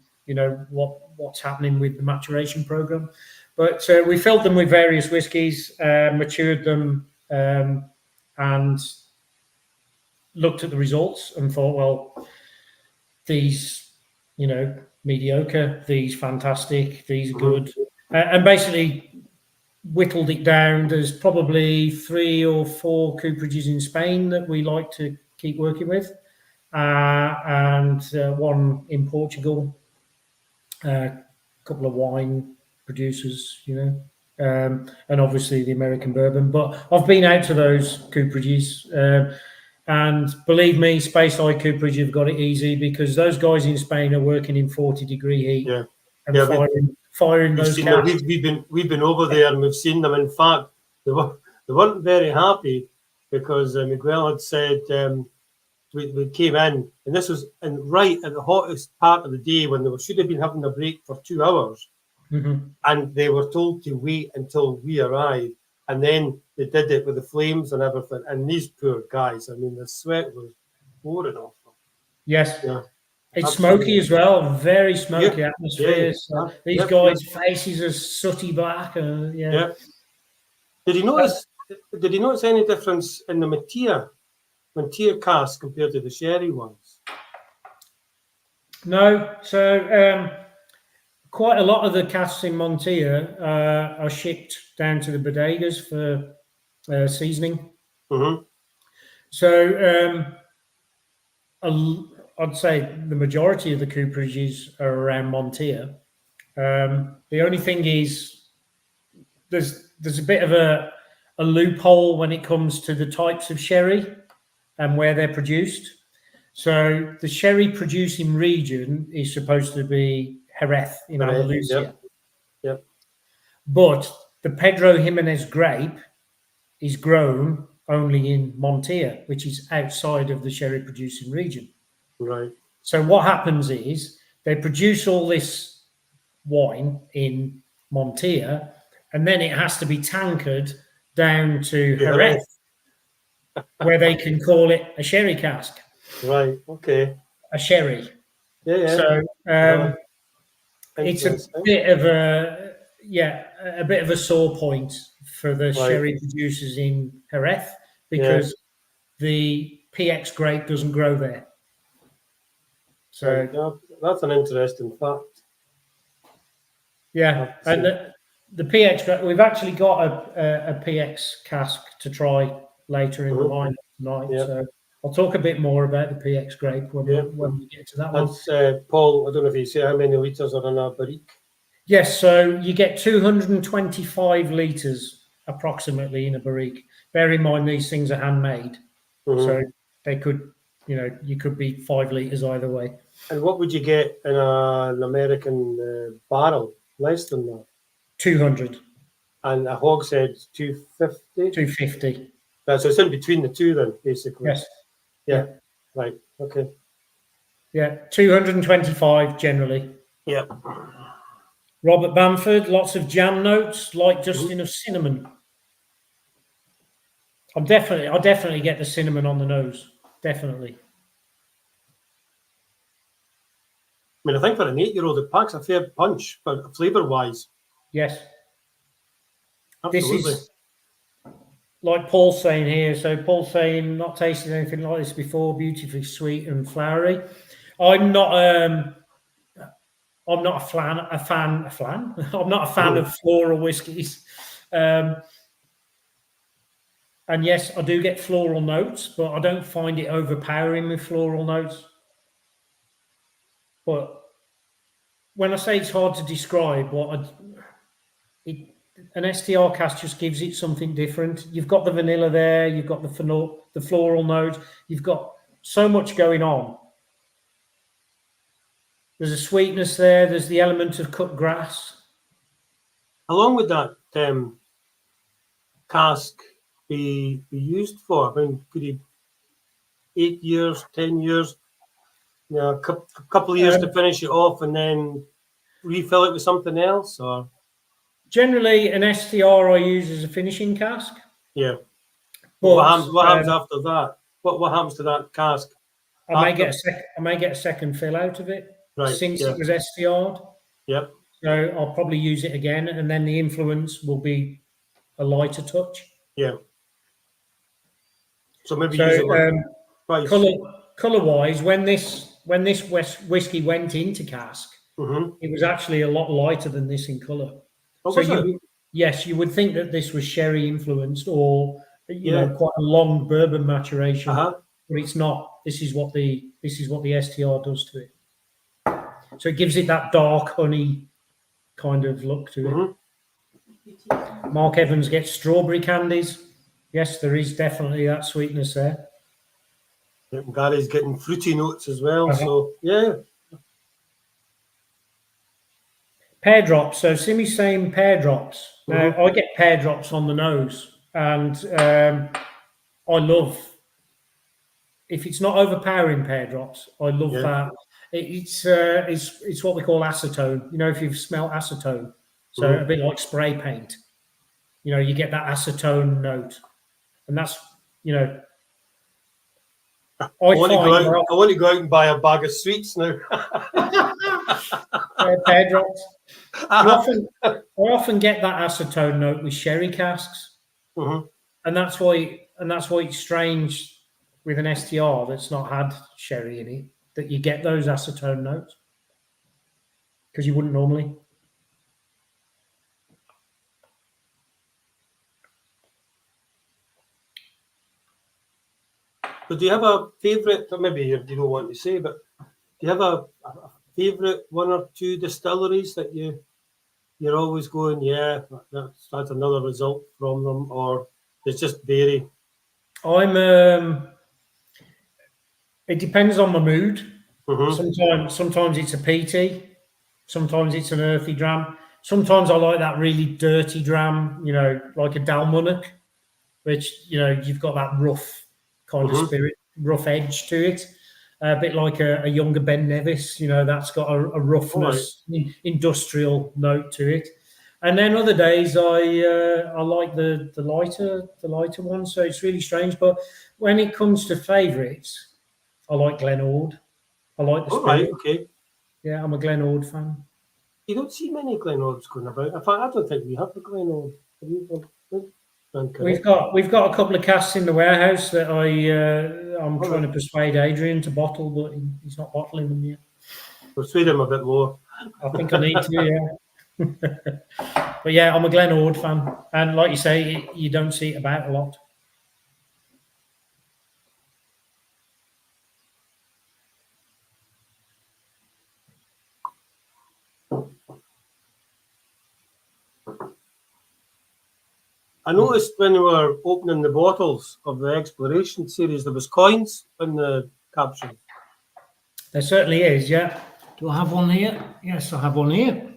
what's happening with the maturation program. But we filled them with various whiskies, matured them, and looked at the results and thought, well, these, mediocre, these fantastic, these are good. And basically whittled it down. There's probably 3 or 4 cooperages in Spain that we like to keep working with, and one in Portugal, a couple of wine producers, and obviously the American bourbon. But I've been out to those cooperages, and believe me, Speyside Cooperage have got it easy because those guys in Spain are working in 40-degree heat and firing those casks. We've been over there and we've seen them. In fact, they weren't very happy because Miguel had said we came in, and this was right at the hottest part of the day when they should have been having a break for 2 hours. And they were told to wait until we arrived, and then they did it with the flames and everything. And these poor guys, I mean, the sweat was pouring off them. Yes, it's smoky as well, very smoky atmosphere. So these guys' faces are sooty black. Did you notice any difference in the Montilla cask compared to the sherry ones? No. So quite a lot of the casks in Montilla are shipped down to the bodegas for seasoning. So I'd say the majority of the cooperages are around Montilla. The only thing is there's a bit of a loophole when it comes to the types of sherry and where they're produced. So the sherry producing region is supposed to be Jerez in Andalusia. But the Pedro Jimenez grape is grown only in Montilla, which is outside of the sherry producing region. Right. So what happens is they produce all this wine in Montilla, and then it has to be tankered down to Jerez, where they can call it a sherry cask. Right. Okay. A sherry. Yeah. So it's a bit of a sore point for the sherry producers in Jerez because the PX grape doesn't grow there. So that's an interesting fact. Yeah, and the PX grape, we've actually got a PX cask to try later in the lineup tonight. Yeah. So I'll talk a bit more about the PX grape when we get to that one. Paul, I don't know if you say how many litres are in a barrique. Yes, so you get 225 litres approximately in a barrique. Bear in mind these things are handmade, so they could, you could be 5 litres either way. And what would you get in an American barrel? Less than that. 200. And a hogshead 250. 250. So it's in between the two then, basically. Yes. Yeah. Right. Okay. Yeah, 225 generally. Yeah. Robert Bamford, lots of jam notes, light dusting of cinnamon. I'll definitely get the cinnamon on the nose. Definitely. I mean, I think for an 8-year-old, it packs a fair punch, but flavour-wise. Yes. Absolutely. This is like Paul's saying here. So Paul's saying, not tasted anything like this before, beautifully sweet and flowery. I'm not a fan of floral whiskies. And yes, I do get floral notes, but I don't find it overpowering with floral notes. But when I say it's hard to describe, an STR cask just gives it something different. You've got the vanilla there, you've got the floral note, you've got so much going on. There's a sweetness there, there's the element of cut grass. How long would that cask be used for? I mean, could you 8 years, 10 years, a couple of years to finish it off and then refill it with something else? Or generally, an STR I use as a finishing cask. Yeah. But what happens after that? What happens to that cask? I may get a second fill out of it since it was STR'd. Yep. So I'll probably use it again, and then the influence will be a lighter touch. Yeah. So maybe use it twice. Color-wise, when this whiskey went into cask, it was actually a lot lighter than this in color. Oh, so you would think that this was sherry influenced or quite a long bourbon maturation, but it's not. This is what the STR does to it. So it gives it that dark honey kind of look to it. Mark Evans gets strawberry candies. Yes, there is definitely that sweetness there. Gary's getting fruity notes as well. So yeah. Pear drops. So Simi's saying pear drops. Now I get pear drops on the nose, and I love if it's not overpowering pear drops. I love that. It's what we call acetone. If you've smelled acetone, so a bit like spray paint. You get that acetone note, and that's I want to go out and buy a bag of sweets now. Pear drops. I often get that acetone note with sherry casks, and that's why it's strange with an STR that's not had sherry in it that you get those acetone notes because you wouldn't normally. But do you have a favourite? Maybe you don't want to say, but do you have a favourite one or two distilleries that you're always going, that's another result from them, or it's just vary? It depends on my mood. Sometimes it's a PT, sometimes it's an earthy dram. Sometimes I like that really dirty dram, like a Dalmunnock, which you've got that rough kind of spirit, rough edge to it. a bit like a younger Ben Nevis. You know, that's got a roughness, industrial note to it. And then other days I like the lighter one. So it's really strange. But when it comes to favourites, I like Glen Ord. I like the All spirit. right, okay. Yeah, I'm a Glen Ord fan. You don't see many Glenords going about. In fact, I don't think we have a Glenord. Have you? We've got a couple of casks in the warehouse that I'm All trying to right. persuade Adrian to bottle, but he's not bottling them yet. Persuade him a bit more. I think I need to, yeah. But yeah, I'm a Glen Ord fan, and like you say, you don't see it about a lot. I noticed when we were opening the bottles of the exploration series, there was coins in the capsule. There certainly is, yeah. Do I have one here? Yes, I have one here.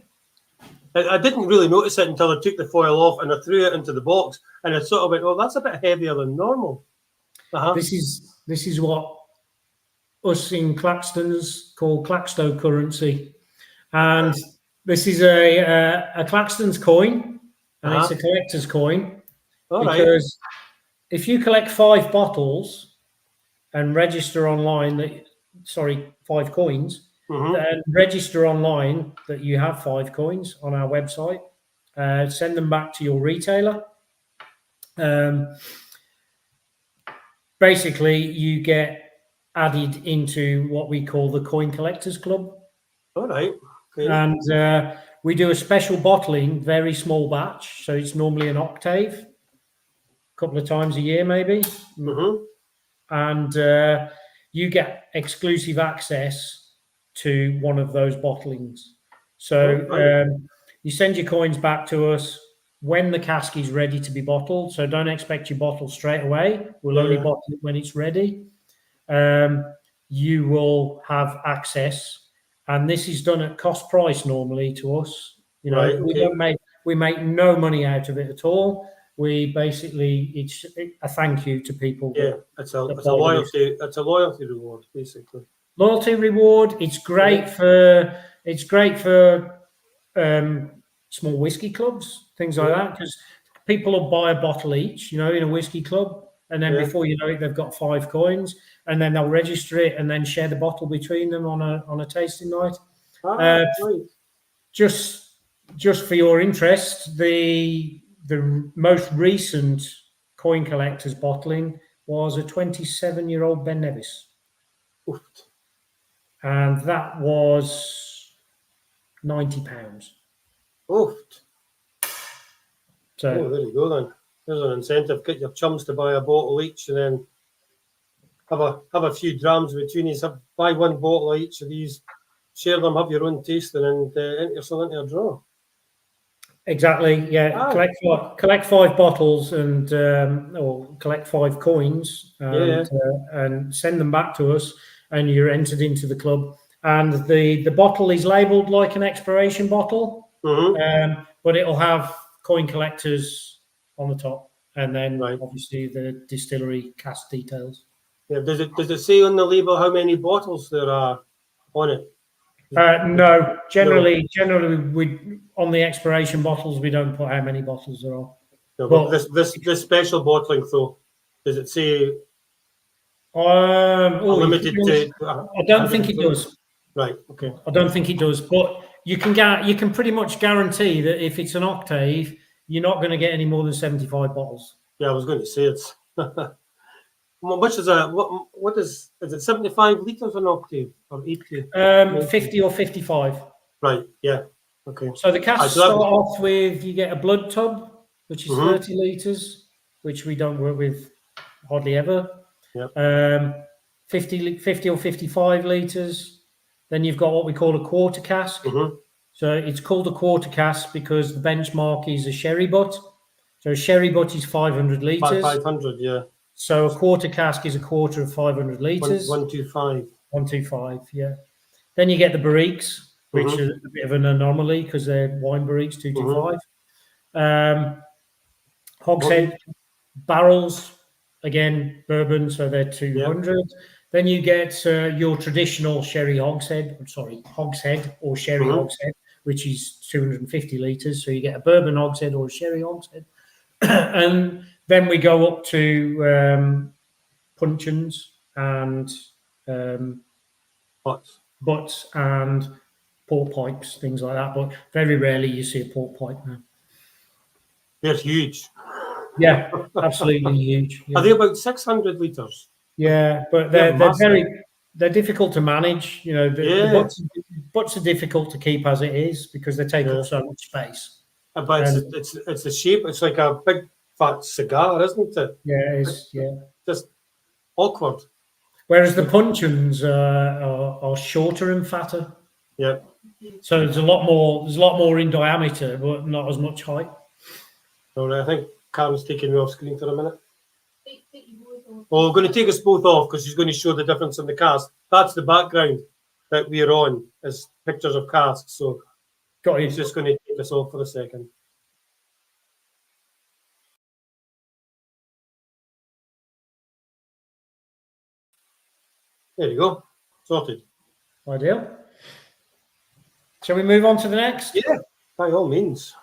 I didn't really notice it until I took the foil off and I threw it into the box, and I sort of went, "Oh, that's a bit heavier than normal." This is what us in Claxton's call Claxto currency, and this is a Claxton's coin, and it's a collector's coin. All because if you collect 5 bottles and register online 5 coins, and register online that you have 5 coins on our website, send them back to your retailer. Basically, you get added into what we call the Coin Collectors Club. All right. Okay. And we do a special bottling, very small batch. So it's normally an octave, a couple of times a year, maybe. And you get exclusive access to one of those bottlings. So you send your coins back to us when the cask is ready to be bottled. So don't expect your bottle straight away. We'll only bottle it when it's ready. You will have access, and this is done at cost price normally to us. You know, we make no money out of it at all. We basically, it's a thank you to people. Yeah, it's a loyalty. It's a loyalty reward, basically. Loyalty reward. It's great for small whiskey clubs, things like that, because people will buy a bottle each, you know, in a whiskey club, and then before you know it, they've got 5 coins, and then they'll register it and then share the bottle between them on a tasting night. Just for your interest, the most recent coin collector's bottling was a 27-year-old Ben Nevis. Oof. And that was £90. Oof. So there you go then. There's an incentive. Get your chums to buy a bottle each, and then have a few drams between you. Buy 1 bottle of each of these, share them, have your own tasting, and enter yourself into a draw. Exactly. Yeah. Collect 5 bottles and or collect 5 coins and send them back to us, and you're entered into the club. And the bottle is labelled like an exploration bottle, but it'll have coin collectors on the top, and then obviously the distillery cask details. Yeah. Does it say on the label how many bottles there are on it? No. Generally, we on the expiration bottles we don't put how many bottles there are. No, but this special bottling, though, does it say limited to? I don't think it does. Right. Okay. I don't think it does, but you can pretty much guarantee that if it's an octave, you're not going to get any more than 75 bottles. Yeah, I was going to say it's. Which is what is it 75 litres an octave or 80? 50 or 55. Right, yeah. Okay. So the casks start off with, you get a blood tub, which is 30 litres, which we don't work with hardly ever. Yeah. 50 or 55 litres. Then you've got what we call a quarter cask. So it's called a quarter cask because the benchmark is a sherry butt. So a sherry butt is 500 litres. 500, yeah. So a quarter cask is a quarter of 500 litres. 125. 125, yeah. Then you get the barriques, which are a bit of an anomaly because they're wine barriques, 225. Hogshead barrels, again, bourbon, so they're 200. Then you get your traditional sherry hogshead or sherry hogshead, which is 250 litres. So you get a bourbon hogshead or a sherry hogshead. And then we go up to puncheons and butts and port pipes, things like that. But very rarely you see a port pipe now. They're huge. Yeah, absolutely huge. Yeah. Are they about 600 litres? Yeah, but they're difficult to manage. You know, the butts are difficult to keep as it is because they take up so much space. But it's the shape. It's like a big fat cigar, isn't it? Yeah, it is. Yeah, just awkward. Whereas the puncheons are shorter and fatter. Yeah. So there's a lot more in diameter, but not as much height. All right, I think Karen's taking me off screen for a minute. Oh, we're going to take us both off because she's going to show the difference in the cask. That's the background that we're on, is pictures of casks. So he's just going to take us off for a second. There you go. Sorted. Ideal. Shall we move on to the next? Yeah, by all means.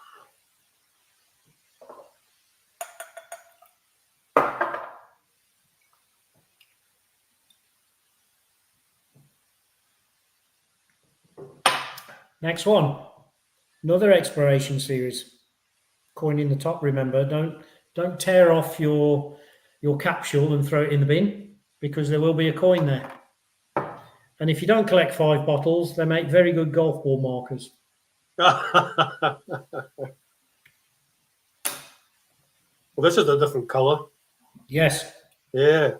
Next one. Another exploration series. Coin in the top, remember. Don't tear off your capsule and throw it in the bin because there will be a coin there. And if you don't collect 5 bottles, they make very good golf ball markers. Well, this is a different colour. Yes. Yeah.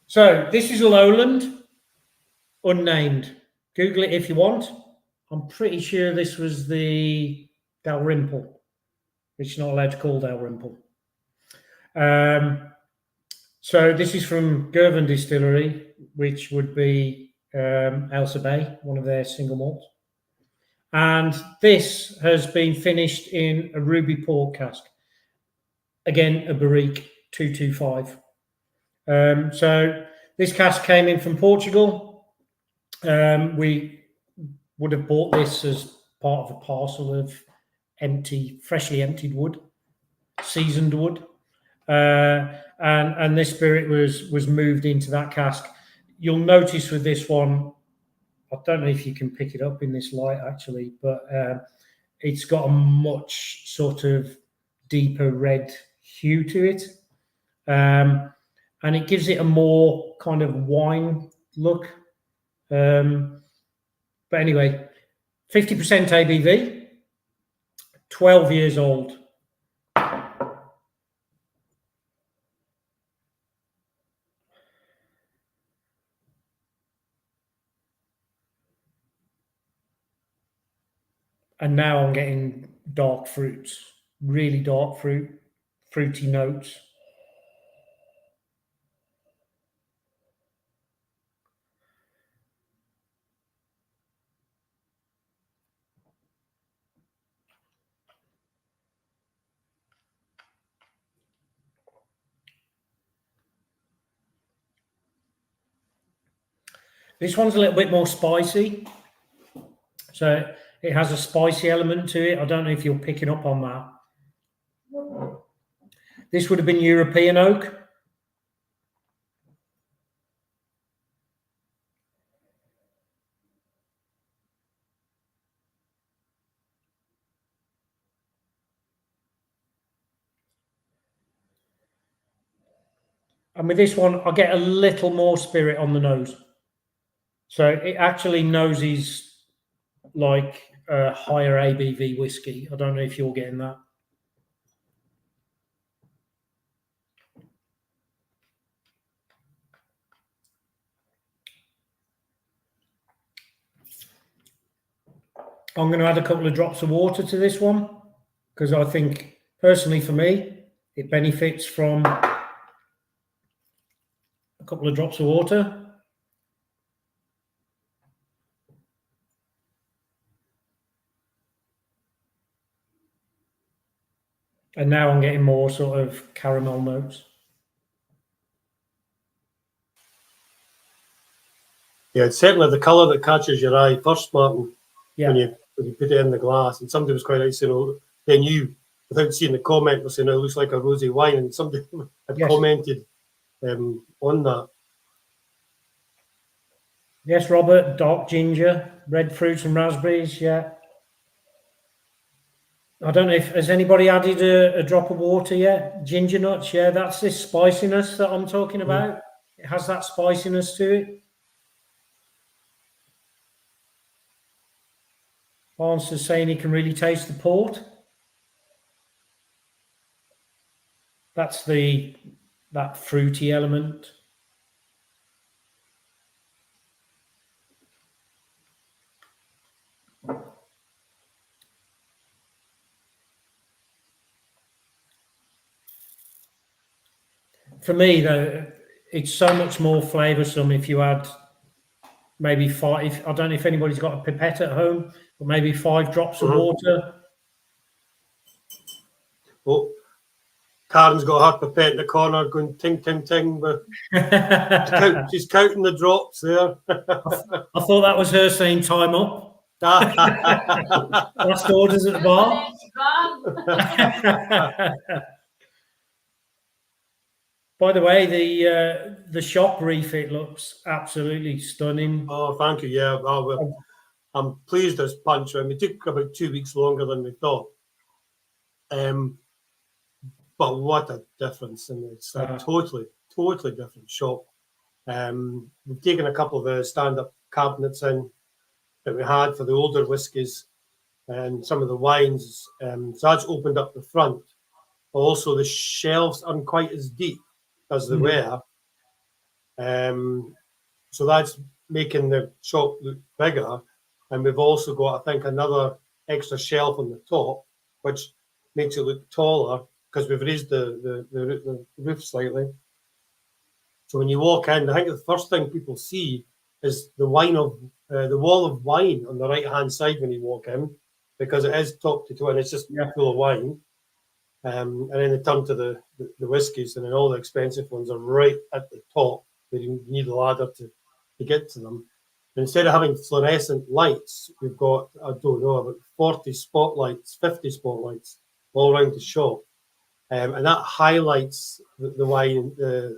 So this is Lowland, unnamed. Google it if you want. I'm pretty sure this was the Dalrymple, which you're not allowed to call Dalrymple. So this is from Girvan Distillery, which would be Ailsa Bay, one of their single malts. And this has been finished in a ruby port cask. Again, a Barrique 225. So this cask came in from Portugal. We would have bought this as part of a parcel of freshly emptied wood, seasoned wood. And this spirit was moved into that cask. You'll notice with this one, I don't know if you can pick it up in this light actually, but it's got a much sort of deeper red hue to it. And it gives it a more kind of wine look. But anyway, 50% ABV, 12 years old. And now I'm getting dark fruits, really dark fruity notes. This one's a little bit more spicy. So it has a spicy element to it. I don't know if you're picking up on that. This would have been European oak. And with this one, I get a little more spirit on the nose. So it actually noses like a higher ABV whiskey. I don't know if you're getting that. I'm going to add a couple of drops of water to this one because I think, personally for me, it benefits from a couple of drops of water. And now I'm getting more sort of caramel notes. Yeah, it's certainly the colour that catches your eye first, Martin, Yeah. when you put it in the glass. And somebody was quite right saying, oh, then you, without seeing the comment, was saying, oh, it looks like a rosy wine. And somebody had Yes. commented on that. Yes, Robert, dark ginger, red fruits and raspberries, yeah. I don't know if, has anybody added a drop of water yet? Ginger nuts, yeah, that's this spiciness that I'm talking about. It has that spiciness to it. Barnes is saying he can really taste the port. That's that fruity element. For me, though, it's so much more flavoursome if you add maybe 5. I don't know if anybody's got a pipette at home, but maybe 5 drops of water. Oh, Karen's got her pipette in the corner going ting, ting, ting. But she's counting the drops there. I thought that was her saying time up. Last orders at the bar. By the way, the shop refit looks absolutely stunning. Oh, thank you. Yeah, well, I'm pleased as punch. I mean, it took about 2 weeks longer than we thought. But what a difference! And it's a totally different shop. We've taken a couple of the stand-up cabinets in that we had for the older whiskies and some of the wines. So that's opened up the front. Also, the shelves aren't quite as deep as they were. So that's making the shop look bigger. And we've also got, I think, another extra shelf on the top, which makes it look taller because we've raised the roof slightly. So when you walk in, I think the first thing people see is the wall of wine on the right-hand side when you walk in, because it is top to toe and it's just full of wine. And then they turn to the whiskies, and then all the expensive ones are right at the top where you need a ladder to get to them. And instead of having fluorescent lights, we've got, I don't know, about 40 spotlights, 50 spotlights all around the shop. And that highlights the wine, the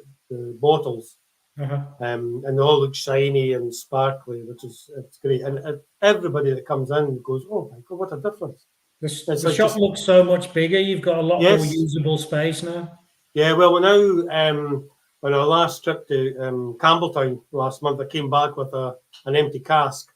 bottles. And they all look shiny and sparkly, it's great. And everybody that comes in goes, oh my God, what a difference. The shop looks so much bigger. You've got a lot more usable space now. Yeah, well, we're now, on our last trip to Campbelltown last month, I came back with an empty cask.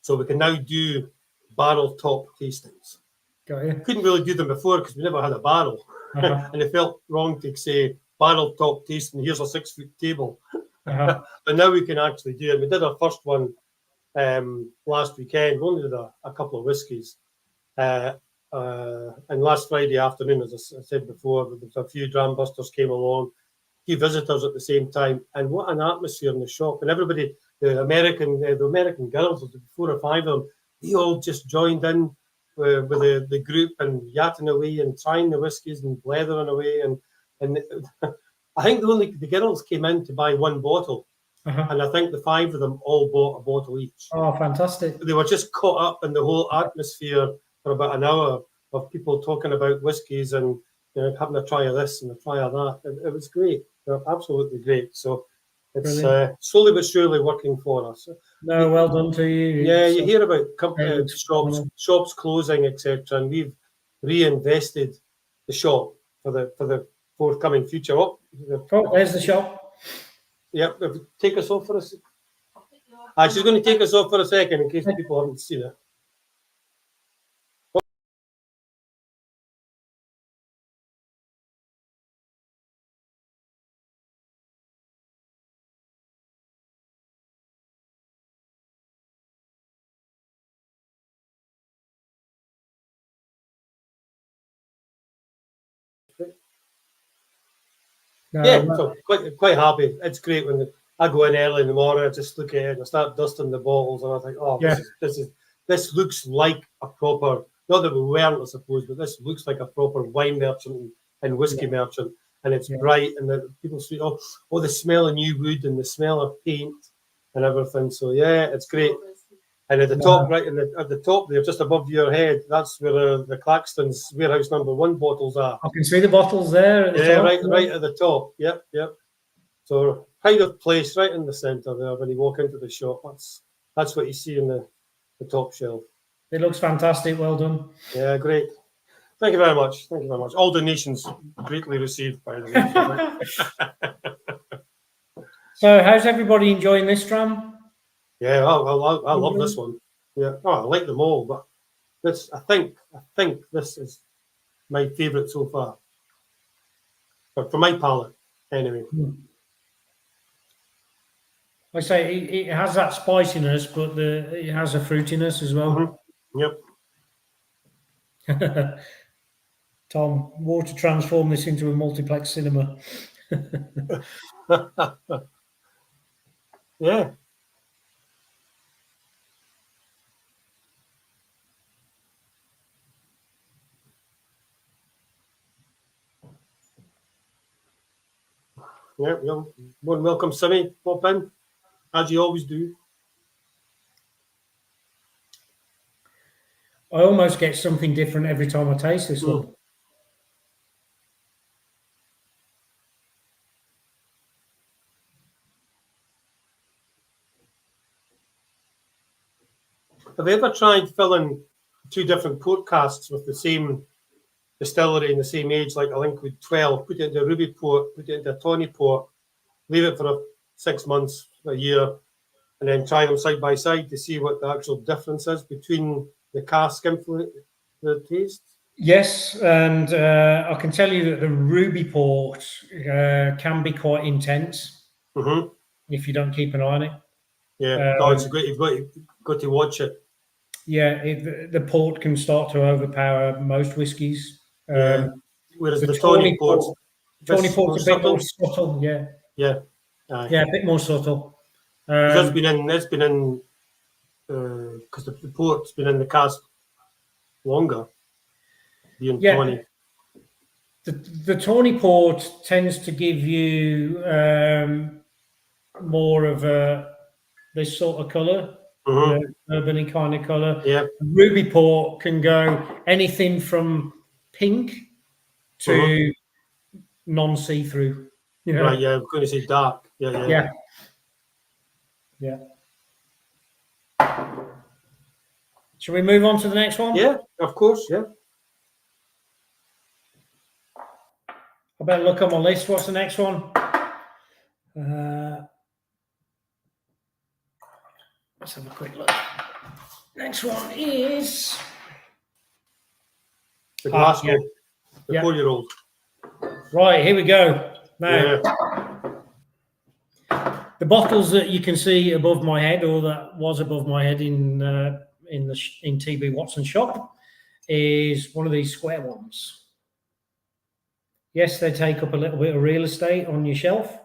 So we can now do barrel top tastings. Got you. Couldn't really do them before because we never had a barrel. And it felt wrong to say barrel top tasting, here's a 6-foot table. But now we can actually do it. We did our first one last weekend. We only did a couple of whiskies. And last Friday afternoon, as I said before, there was a few dram busters came along, a few visitors at the same time, and what an atmosphere in the shop. And everybody, the American girls, there was 4 or 5 of them, they all just joined in with the group and yachting away and trying the whiskies and blethering away. And I think the girls came in to buy 1 bottle. And I think the 5 of them all bought a bottle each. Oh, fantastic. They were just caught up in the whole atmosphere for about an hour of people talking about whiskies and having a try of this and a try of that. It was great. Absolutely great. So it's slowly but surely working for us. No, well done to you. Yeah, you hear about shops closing, etc. And we've reinvested the shop for the forthcoming future. Oh, there's the shop. Yep, take us off for a second. She's going to take us off for a second in case people haven't seen it. So quite happy. It's great when I go in early in the morning. I just look at it and I start dusting the bottles, and I think, oh, this looks like a proper. Not that we weren't, I suppose, but this looks like a proper wine merchant and whiskey merchant, and it's bright, and the people say, oh, the smell of new wood and the smell of paint and everything. So yeah, it's great. And at the top, right at the top there, just above your head, that's where the Claxton's warehouse number 1 bottles are. I can see the bottles there at the top. Right at the top. Yep. So pride of place, right in the centre there. When you walk into the shop, that's what you see in the top shelf. It looks fantastic. Well done. Yeah, great. Thank you very much. Thank you very much. All donations greatly received, by the way. So, how's everybody enjoying this dram? Yeah, I love this one. Yeah, I like them all, but this, I think this is my favourite so far. But for my palate, anyway. I say it has that spiciness, but it has a fruitiness as well. Yep. Tom, war to transform this into a multiplex cinema. Yeah. Yeah, welcome, Simmy. Pop in, as you always do. I almost get something different every time I taste this one. Have you ever tried filling 2 different port casks with the same distillery in the same age, like a liquid 12, put it into a ruby port, put it into a tawny port, leave it for 6 months, a year, and then try them side by side to see what the actual difference is between the cask influence the taste? Yes, and I can tell you that the ruby port can be quite intense if you don't keep an eye on it. Yeah, it's great. You've got to watch it. Yeah, the port can start to overpower most whiskies. Whereas the tawny port's a bit more subtle. Yeah, a bit more subtle. It's been in because the port's been in the cask longer. Being tawny. The tawny port tends to give you more of this sort of colour. Urban-y kind of colour. Yeah. Ruby port can go anything from pink to non-see-through. Right, yeah, I'm going to say dark. Yeah. Shall we move on to the next one? Yeah, of course, yeah. I better look on my list. What's the next one? Let's have a quick look. Next one is the Glasgow, the 4-year-old. Right, here we go. Now, the bottles that you can see above my head, or that was above my head in TB Watson shop, is one of these square ones. Yes, they take up a little bit of real estate on your shelf,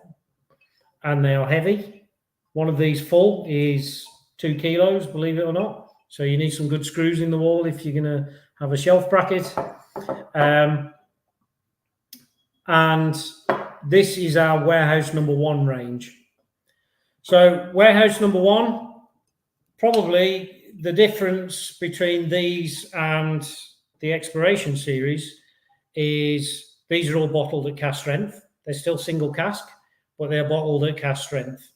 and they are heavy. One of these full is 2 kilos, believe it or not. So you need some good screws in the wall if you're going to have a shelf bracket. And this is our warehouse number 1 range. So warehouse number 1, probably the difference between these and the Exploration series is these are all bottled at cask strength. They're still single cask, but they're bottled at cask strength.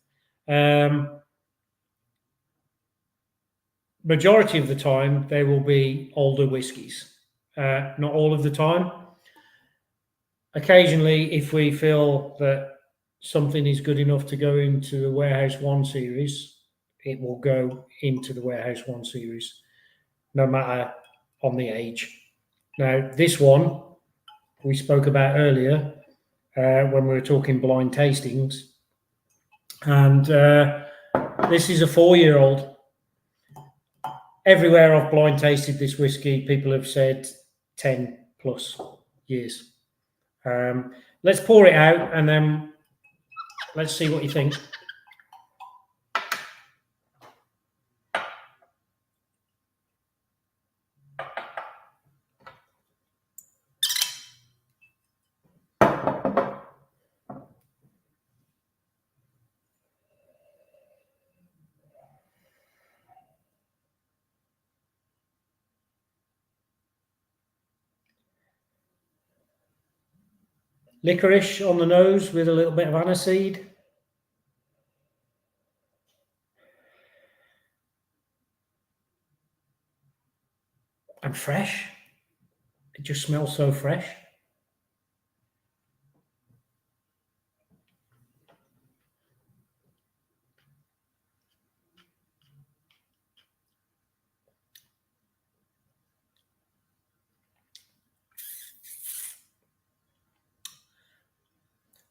Majority of the time, they will be older whiskies. Not all of the time. Occasionally, if we feel that something is good enough to go into the Warehouse 1 series, it will go into the Warehouse 1 series, no matter on the age. Now, this one we spoke about earlier when we were talking blind tastings, and this is a 4-year-old. Everywhere I've blind tasted this whiskey, people have said 10 plus years. Let's pour it out and then let's see what you think. licorice on the nose with a little bit of aniseed. And fresh. It just smells so fresh.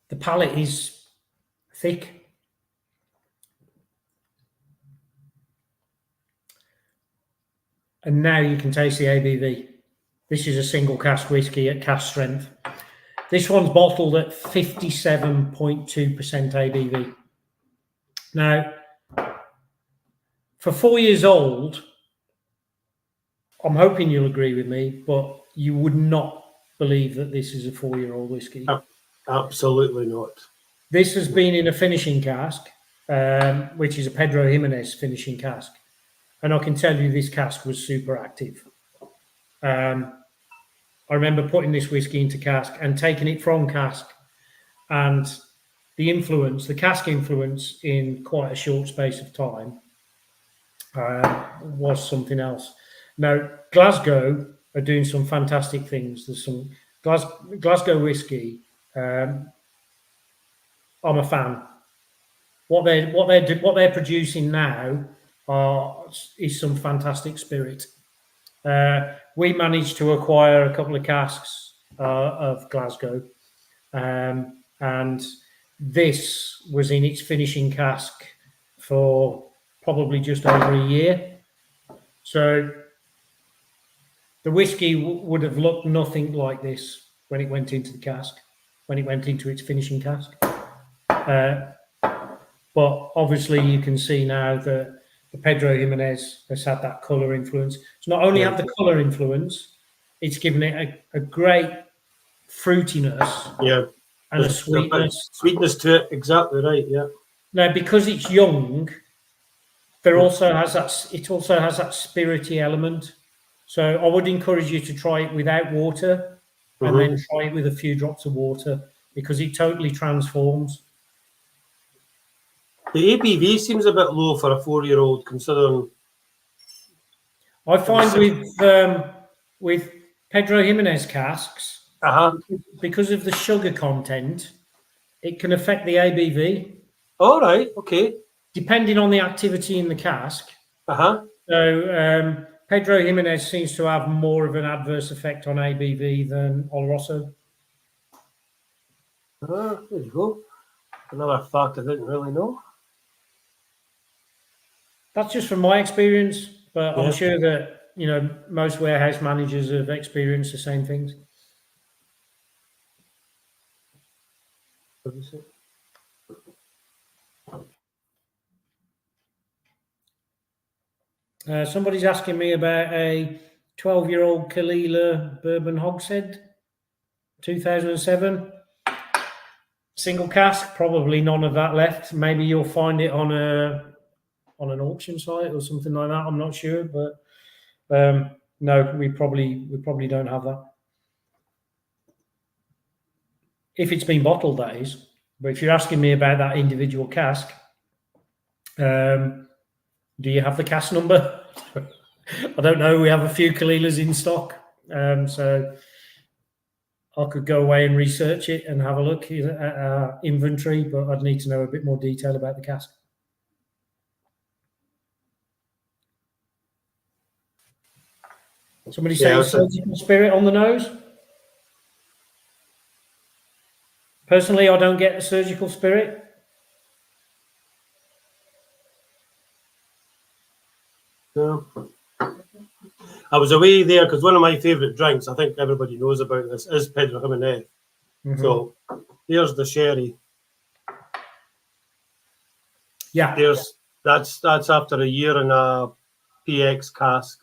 The palate is thick. And now you can taste the ABV. This is a single cask whiskey at cask strength. This one's bottled at 57.2% ABV. Now, for 4 years old, I'm hoping you'll agree with me, but you would not believe that this is a 4-year-old whiskey. Absolutely not. This has been in a finishing cask, which is a Pedro Jimenez finishing cask. And I can tell you this cask was super active. I remember putting this whiskey into cask and taking it from cask, and the influence, the cask influence in quite a short space of time was something else. Now, Glasgow are doing some fantastic things. There's some Glasgow whiskey. I'm a fan. What they're producing now is some fantastic spirit. We managed to acquire a couple of casks of Glasgow, and this was in its finishing cask for probably just over a year. So the whiskey would have looked nothing like this when it went into the cask, when it went into its finishing cask. But obviously you can see now that the Pedro Jimenez has had that colour influence. It's not only had the colour influence, it's given it a great fruitiness, and a sweetness. Sweetness to it, exactly right, yeah. Now, because it's young, it also has that spirity element. So I would encourage you to try it without water, and then try it with a few drops of water, because it totally transforms. The ABV seems a bit low for a 4-year-old, considering. I find with Pedro Jimenez casks, because of the sugar content, it can affect the ABV. All right, okay. Depending on the activity in the cask. So Pedro Jimenez seems to have more of an adverse effect on ABV than Oloroso. There you go. Another fact I didn't really know. That's just from my experience, but I'm sure that most warehouse managers have experienced the same things. Somebody's asking me about a 12-year-old Kalila Bourbon Hogshead, 2007. Single cask, probably none of that left. Maybe you'll find it on an auction site or something like that. I'm not sure, but no, we probably don't have that. If it's been bottled, that is. But if you're asking me about that individual cask, do you have the cask number? I don't know. We have a few Kalilas in stock, so I could go away and research it and have a look at our inventory, but I'd need to know a bit more detail about the cask. Somebody say surgical spirit on the nose. Personally, I don't get a surgical spirit. No. I was away there because one of my favourite drinks, I think everybody knows about this, is Pedro Jimenez. So there's the sherry. Yeah. That's after a year in a PX cask.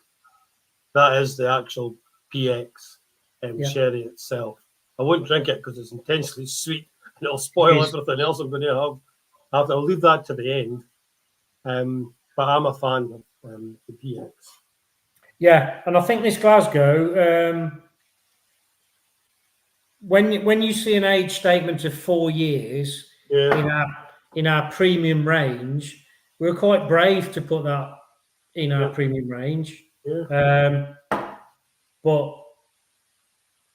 That is the actual PX sherry itself. I won't drink it because it's intensely sweet and it'll spoil everything else I'm going to have. I'll leave that to the end. But I'm a fan of the PX. Yeah, and I think this Glasgow, when you see an age statement of 4 years in our premium range, we were quite brave to put that in our premium range. But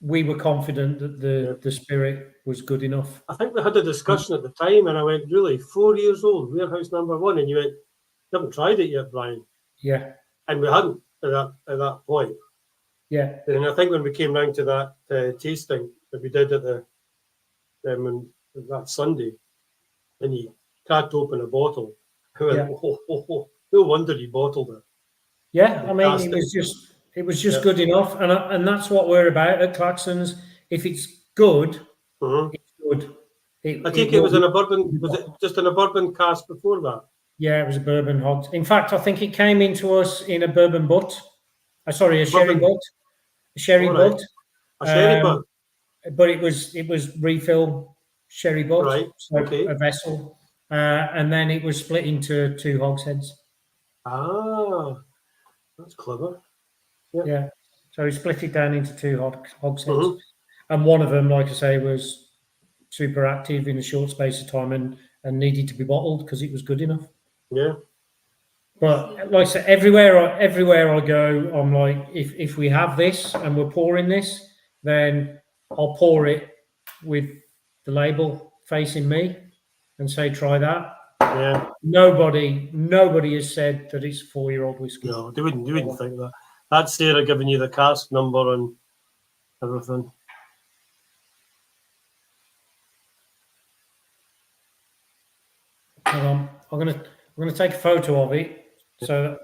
we were confident that the spirit was good enough. I think we had a discussion at the time, and I went, really, 4 years old, warehouse number 1, and you went, you haven't tried it yet, Brian. Yeah. And we hadn't at that point. Yeah. And I think when we came round to that tasting that we did at that Sunday, and he cracked open a bottle, I went, no wonder he bottled it. Yeah, I mean, it was just good enough, and that's what we're about at Claxton's. If it's good, it's good. I think it was in a bourbon. Was it just in a bourbon cask before that? Yeah, it was a bourbon hogged. In fact, I think it came into us in a bourbon butt. Sorry, a sherry butt. A sherry butt. A sherry butt. But it was refill sherry butt, right? So a vessel, and then it was split into 2 hogsheads. Ah. That's clever. Yeah. So he split it down into 2 hogsheads. And one of them, like I say, was super active in a short space of time and needed to be bottled because it was good enough. Yeah. But like I said, everywhere I go, I'm like, if we have this and we're pouring this, then I'll pour it with the label facing me and say, try that. Yeah. Nobody has said that it's a 4-year-old whiskey. No, they wouldn't think that. That's Sarah giving you the cask number and everything. Hang on, I'm gonna take a photo of it. So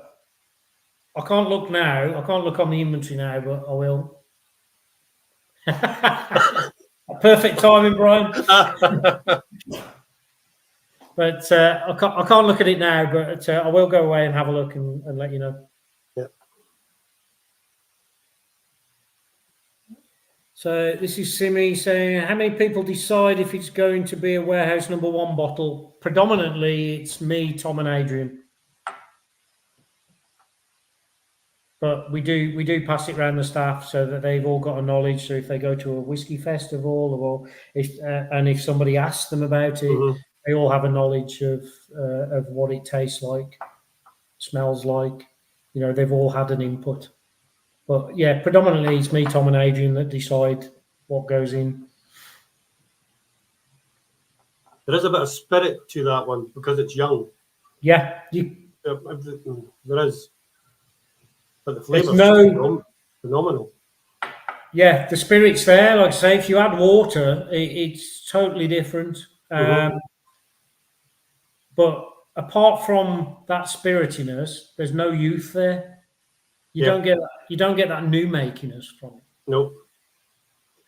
I can't look now. I can't look on the inventory now, but I will. Perfect timing, Brian. But I can't look at it now, but I will go away and have a look and let you know. Yeah. So this is Simi saying, how many people decide if it's going to be a warehouse number 1 bottle? Predominantly, it's me, Tom, and Adrian. But we do pass it around the staff so that they've all got a knowledge. So if they go to a whiskey festival, or if somebody asks them about it, they all have a knowledge of what it tastes like, smells like. You know, they've all had an input. But yeah, predominantly it's me, Tom, and Adrian that decide what goes in. There is a bit of spirit to that one because it's young. Yeah, there is. But the flavour is phenomenal. Yeah, the spirit's there. Like I say, if you add water, it's totally different. But apart from that spiritiness, there's no youth there. You don't get that new makiness from it. Nope.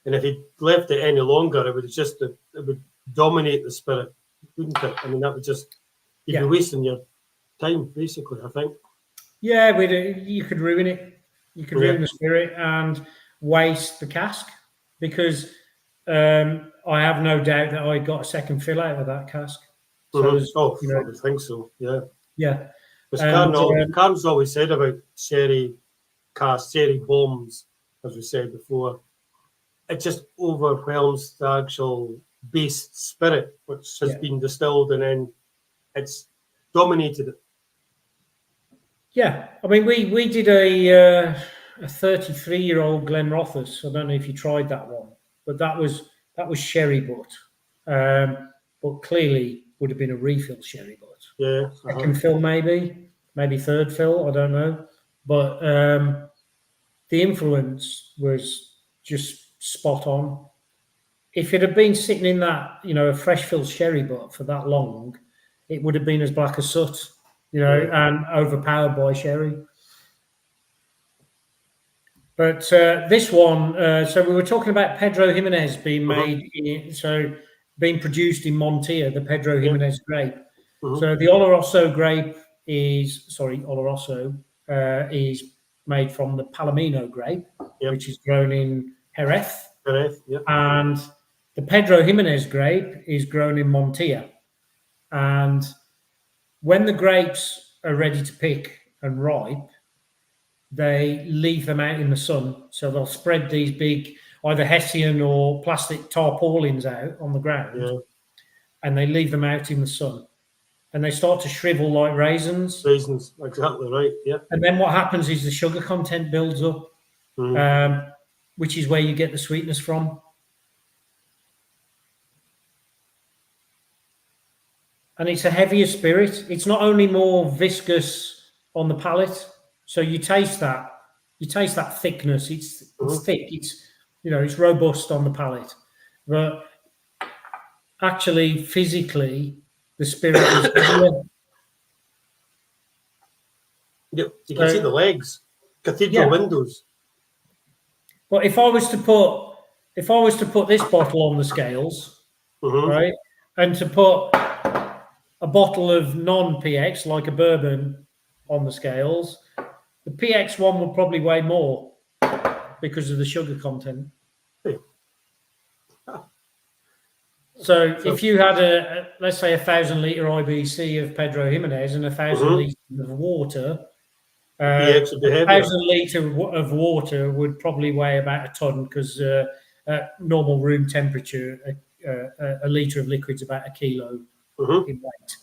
And if he left it any longer, it would dominate the spirit, wouldn't it? I mean, that would just you'd be wasting your time, basically, I think. Yeah, you could ruin it. You could ruin the spirit and waste the cask because I have no doubt that I got a second fill out of that cask. So I would think so. Yeah. Yeah. Because Carm's always said about sherry cask, sherry bombs, as we said before, it just overwhelms the actual base spirit, which has been distilled, and then it's dominated it. Yeah, I mean, we did a 33-year-old Glenrothes. I don't know if you tried that one, but that was sherry butt, but clearly would have been a refill sherry butt. Yeah, second fill maybe third fill. I don't know, but the influence was just spot on. If it had been sitting in that, a fresh fill sherry butt for that long, it would have been as black as soot. And overpowered by sherry. But this one, so we were talking about Pedro Jimenez being made, being produced in Montilla, the Pedro Jimenez grape. So the Oloroso grape is made from the Palomino grape, which is grown in Jerez. And the Pedro Jimenez grape is grown in Montilla. And when the grapes are ready to pick and ripe, they leave them out in the sun. So they'll spread these big either hessian or plastic tarpaulins out on the ground, Yeah. and they leave them out in the sun, and they start to shrivel like raisins. Raisins, exactly right. Yeah. And then what happens is the sugar content builds up, which is where you get the sweetness from. And it's a heavier spirit. It's not only more viscous on the palate, so you taste that thickness. It's thick. It's it's robust on the palate, but actually physically the spirit is heavier. Yep. You can see the legs, cathedral windows. But if I was to put this bottle on the scales, right, and to put a bottle of non-PX, like a bourbon, on the scales, the PX one would probably weigh more because of the sugar content. So if you had let's say 1,000-litre IBC of Pedro Jimenez and 1,000 litres of water, 1,000 litre of water would probably weigh about a ton, because at normal room temperature, a litre of liquid's about a kilo in weight.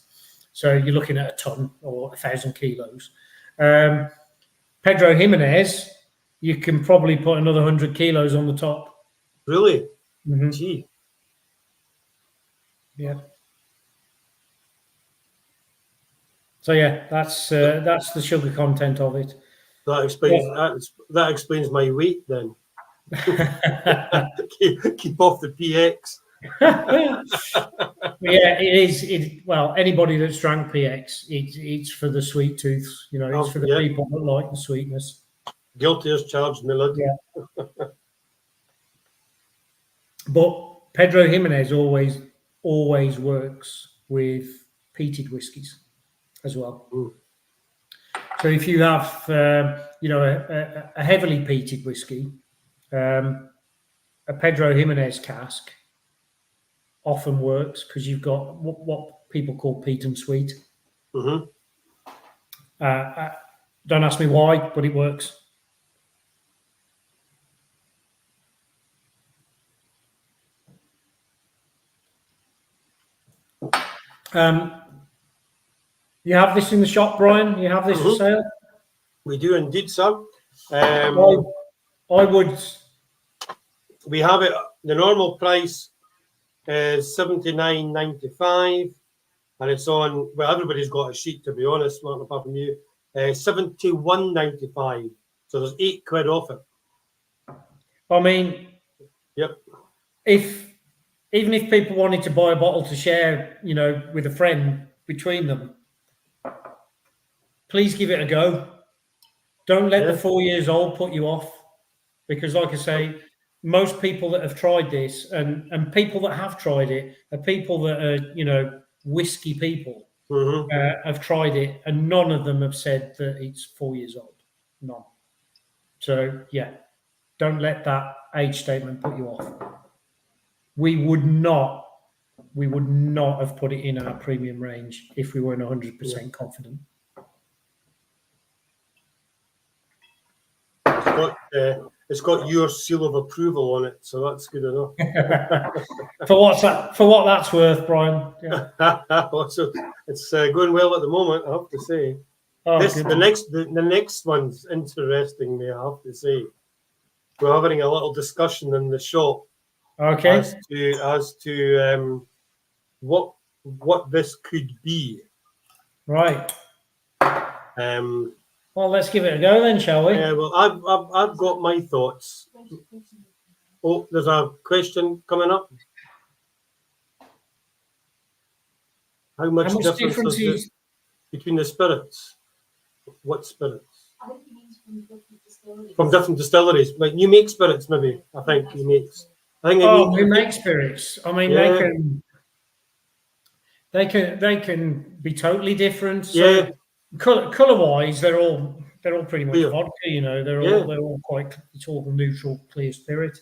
So you're looking at a ton or 1,000 kilos. Pedro Jimenez, you can probably put another 100 kilos on the top. Really? Gee. Yeah. So yeah, that's the sugar content of it. That explains my weight then. keep off the PX. Yeah, it is. Well, anybody that's drank PX, it's for the sweet tooth. It's for the people that like the sweetness. Guilty as charged, my lad. Yeah. But Pedro Jimenez always works with peated whiskies as well. So if you have a heavily peated whiskey, a Pedro Jimenez cask often works, because you've got what people call peat and sweet. Don't ask me why, but it works. You have this in the shop, Brian? You have this for sale? We do indeed, sir. I would. We have it. The normal price is $79.95, and it's on. Well, everybody's got a sheet, to be honest, not apart from you. $71.95. So there's £8 off it. I mean, yep. Even if people wanted to buy a bottle to share, with a friend between them, please give it a go. Don't let the 4 years old put you off, because, like I say, most people that have tried this and people that have tried it are people that are, whiskey people, have tried it, and none of them have said that it's 4 years old. None. So, yeah, don't let that age statement put you off. We would not have put it in our premium range if we weren't 100% confident. It's got your seal of approval on it, so that's good enough. For what that's worth, Brian. Yeah. So it's going well at the moment, I have to say. The next one's interesting me, I have to say. We're having a little discussion in the shop. Okay. As to what this could be. Right. Well, let's give it a go then, shall we? Yeah. Well, I've got my thoughts. Oh, there's a question coming up. How much difference is between the spirits? What spirits? I think he means from different distilleries. From different distilleries. Like you make spirits, maybe. I think he makes. We make spirits. I mean, they can be totally different. So color-wise, they're all pretty much vodka. They're all quite. It's all neutral, clear spirit.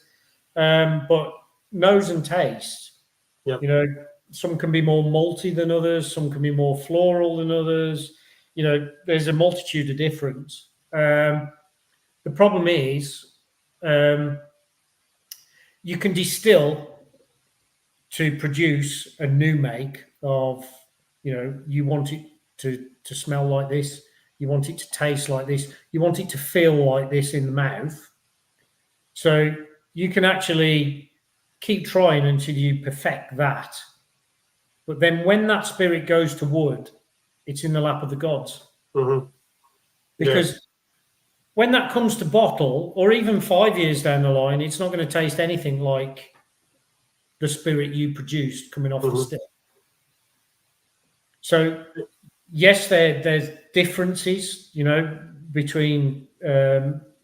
But nose and taste. Some can be more malty than others. Some can be more floral than others. There's a multitude of difference. The problem is, you can distill to produce a new make of, you want it to smell like this, you want it to taste like this, you want it to feel like this in the mouth. So you can actually keep trying until you perfect that. But then when that spirit goes to wood, it's in the lap of the gods. Mm-hmm. Because when that comes to bottle, or even 5 years down the line, it's not going to taste anything like the spirit you produced coming off the still. So yes, there's differences, between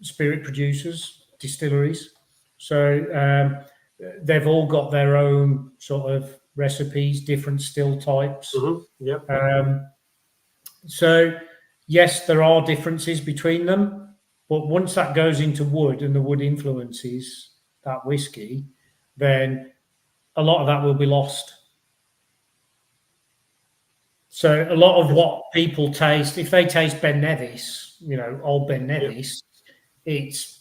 spirit producers, distilleries. So they've all got their own sort of recipes, different still types. So yes, there are differences between them, but once that goes into wood and the wood influences that whiskey, then a lot of that will be lost. So a lot of what people taste, if they taste Ben Nevis, old Ben Nevis, it's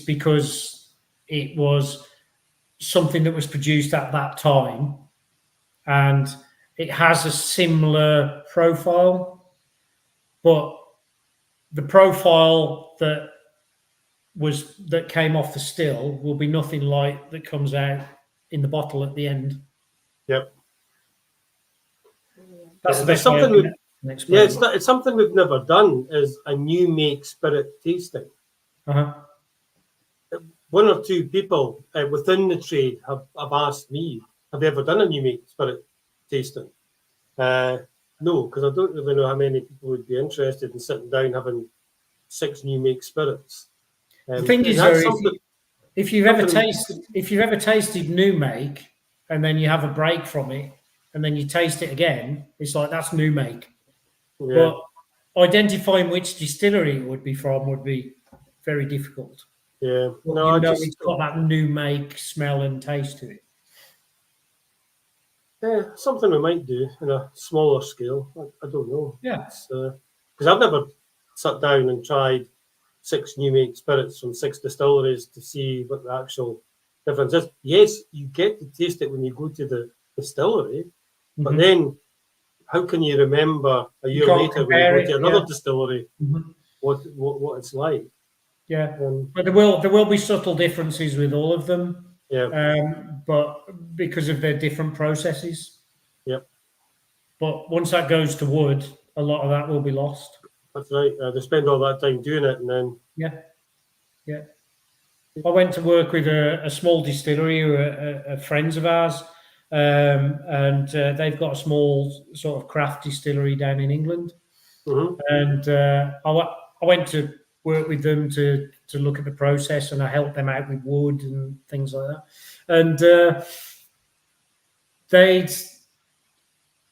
because it was something that was produced at that time, and it has a similar profile, but the profile that came off the still will be nothing like that comes out in the bottle at the end. Yep. That's the best way I can explain. It's something we've never done, is a new make spirit tasting. One or two people within the trade have asked me, have you ever done a new make spirit tasting? No, because I don't really know how many people would be interested in sitting down having 6 new make spirits. The thing is, if you've ever tasted new make and then you have a break from it and then you taste it again, it's like, that's new make. Yeah. But identifying which distillery it would be from would be very difficult. Yeah. No, it's got that new make smell and taste to it. Yeah, something we might do in a smaller scale. I don't know. Yeah. Because I've never sat down and tried 6 new make spirits from 6 distilleries to see what the actual difference is. Yes, you get to taste it when you go to the distillery, but then how can you remember a year later when you go to another distillery what it's like? Yeah, but there will be subtle differences with all of them. Yeah. But because of their different processes. Yep. But once that goes to wood, a lot of that will be lost. That's right. They spend all that time doing it, and then yeah. I went to work with a small distillery who are friends of ours, and they've got a small sort of craft distillery down in England. And I went to work with them to look at the process, and I helped them out with wood and things like that. And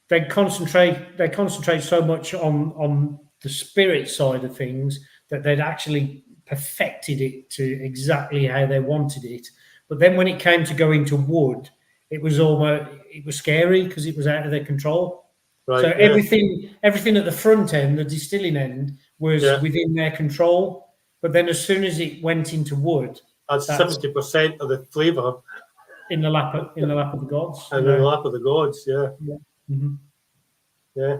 they concentrate so much on the spirit side of things that they'd actually perfected it to exactly how they wanted it. But then when it came to going to wood, it was scary because it was out of their control. Right, so everything at the front end, the distilling end, was within their control. But then as soon as it went into wood, that's 70% of the flavour in the lap of the gods. And in the lap of the gods, yeah. Yeah.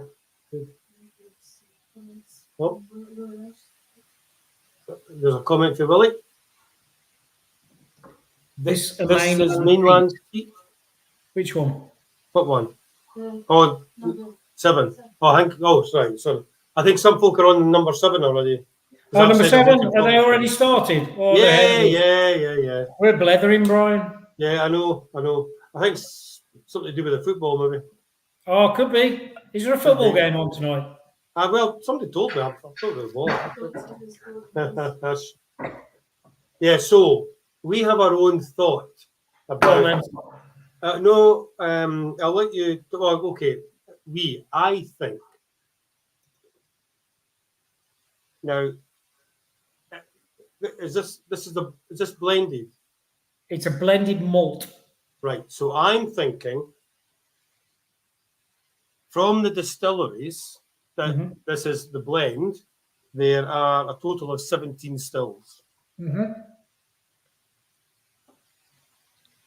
Oh. There's a comment for Willie. This is mainland heat. Which one? What one? Oh, 7. Oh, sorry. I think some folk are on number 7 already. Oh, number 7? Are they already started? Oh, yeah. We're blethering, Brian. Yeah, I know. I think something to do with the football, maybe. Oh, could be. Is there a football game on tonight? Well, somebody told me. I thought it was. Yeah, so we have our own thought about. No, I'll let you. Well, okay. I think. Now, is this blended? It's a blended malt. Right. So I'm thinking from the distilleries that this is the blend. There are a total of 17 stills.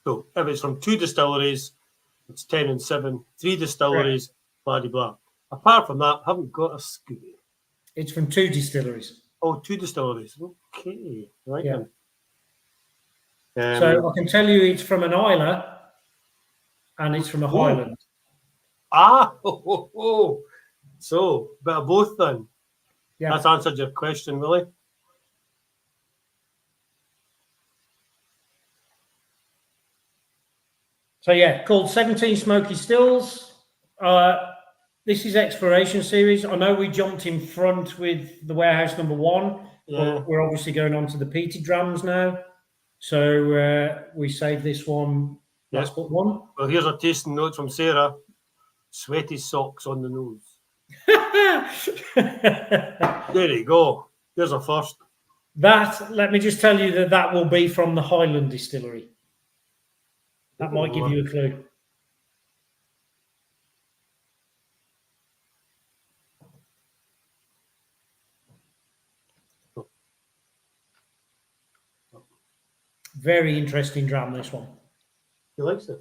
So if it's from 2 distilleries, it's 10 and 7. 3 distilleries, blah, blah, blah. Apart from that, I haven't got a Scooby. It's from 2 distilleries. Oh, 2 distilleries. Okay. Right Yeah. then. So I can tell you it's from an Islay and it's from a Highland. So, bit of both then. Yeah. That's answered your question, really. So yeah, called 17 Smoky Stills. This is Exploration Series. I know we jumped in front with the Warehouse number 1. Yeah. But we're obviously going on to the peated drams now. So we saved this one last but one. Well, here's a tasting note from Sarah. Sweaty socks on the nose. There you go. There's a first. Let me just tell you that will be from the Highland Distillery. That might give you a clue. Very interesting dram, this one. He likes it.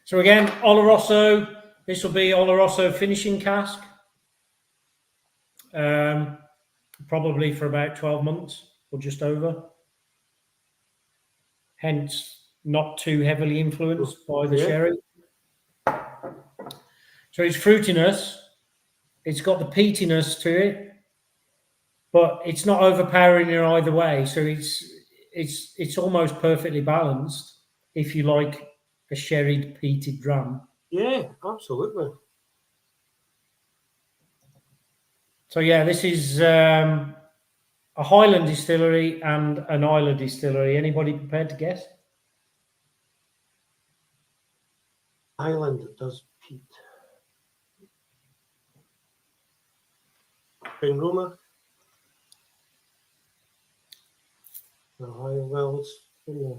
So again, Oloroso. This will be Oloroso finishing cask. Probably for about 12 months or just over. Hence, not too heavily influenced by the sherry. So it's fruitiness. It's got the peatiness to it, but it's not overpowering in either way. So it's almost perfectly balanced if you like a sherried peated dram. Yeah, absolutely. So yeah, this is a Highland distillery and an Islay distillery. Anybody prepared to guess? Highland does peat. In Roma. Well, it's in there.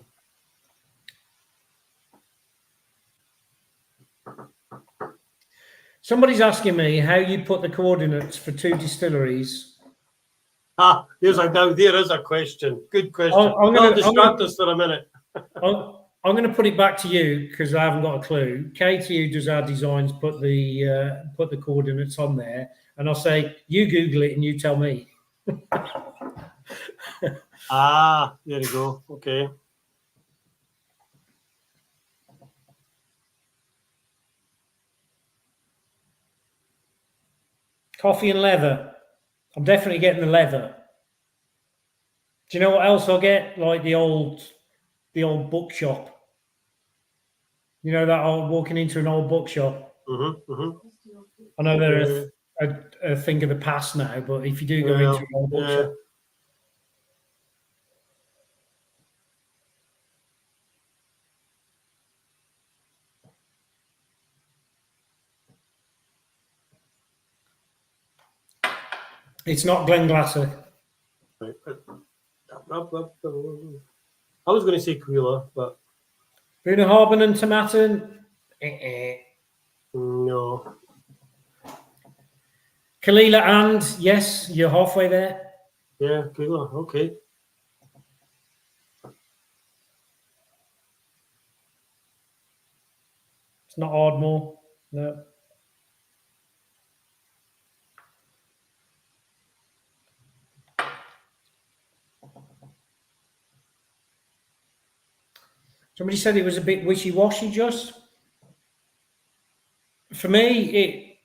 Somebody's asking me how you put the coordinates for 2 distilleries. There is a question. Good question. I'll distract us for a minute. I'm going to put it back to you because I haven't got a clue. Katie, who does our designs, put the coordinates on there, and I'll say you Google it and you tell me. There you go. Okay. Coffee and leather. I'm definitely getting the leather. Do you know what else I'll get? Like the old bookshop. You know that old walking into an old bookshop. I know they're a thing of the past now, but if you do go into an old bookshop. It's not Glenglasser. Right. I was going to say Quilla, but Bunnahabhain and Tomatin. no. Kalila and yes, you're halfway there. Yeah, Quilla. Okay. It's not Ardmore. No. Somebody said it was a bit wishy-washy, just. For me,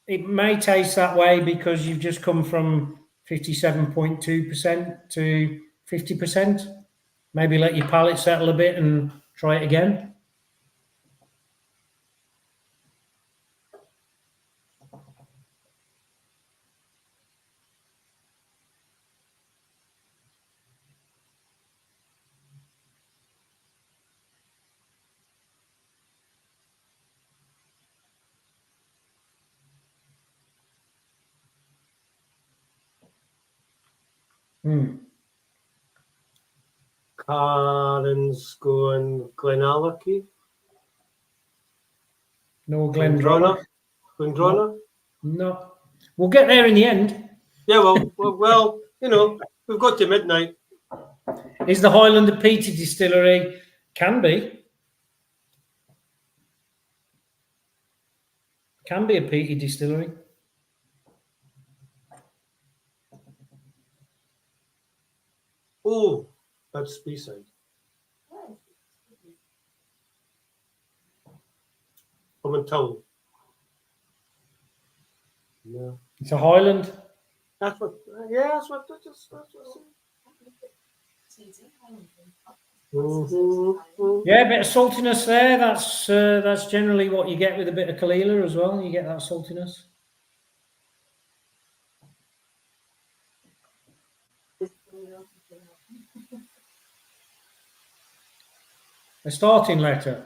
it may taste that way because you've just come from 57.2% to 50%. Maybe let your palate settle a bit and try it again. Karen's going Glenallachie. No Glendronach. Glendronach? No. We'll get there in the end. Yeah, well, you know, we've got to midnight. Is the Highland a peaty distillery? Can be. Can be a peaty distillery. Oh, that's Speyside. From until. Yeah. It's a Highland. That's what. Yeah, that's what. That's what. Mm-hmm. Yeah, a bit of saltiness there. That's generally what you get with a bit of Kalila as well. You get that saltiness. A starting letter.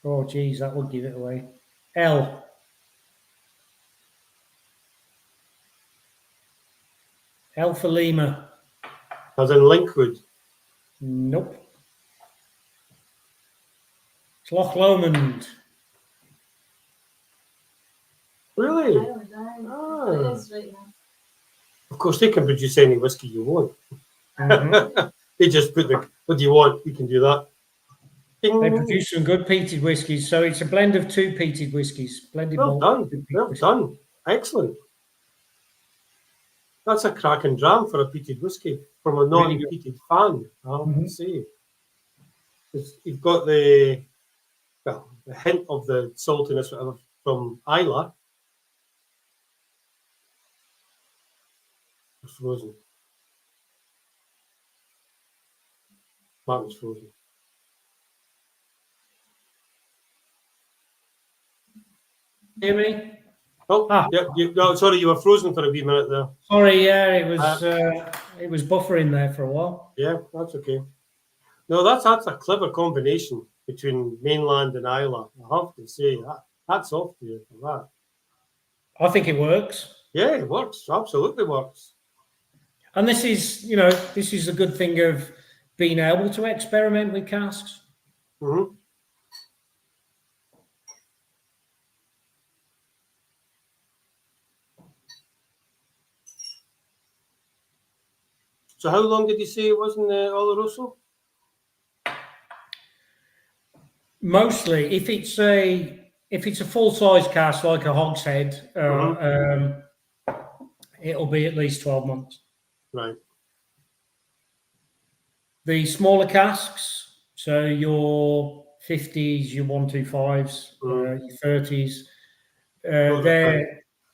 Oh, geez, that would give it away. L. L for Lima. As in Linkwood. Nope. It's Loch Lomond. Really? Ah. Of course, they can produce any whiskey you want. Mm-hmm. They just put the, what do you want? We can do that. Ding. They produce some good peated whiskies. So it's a blend of 2 peated whiskies. Blended Well malt, done. 2 peated Well whiskies. done. Excellent. That's a cracking dram for a peated whiskey from a Really non-peated fan, I have Mhm. to say. You've got the hint of the saltiness from Isla. It's frozen. Martin's frozen. Hear me? Oh, Ah. yeah. No, sorry, you were frozen for a wee minute there. Sorry, yeah, it was buffering there for a while. Yeah, that's okay. No, that's a clever combination between mainland and Isla. I have to say that. Hats off to you for that. I think it works. Yeah, it works. Absolutely works. And this is a good thing of being able to experiment with casks. Mm-hmm. So how long did you say it was in the Oloroso? Mostly, if it's a full size cask like a hogshead, it'll be at least 12 months. Right. The smaller casks, so your 50s, your 125s, your 30s,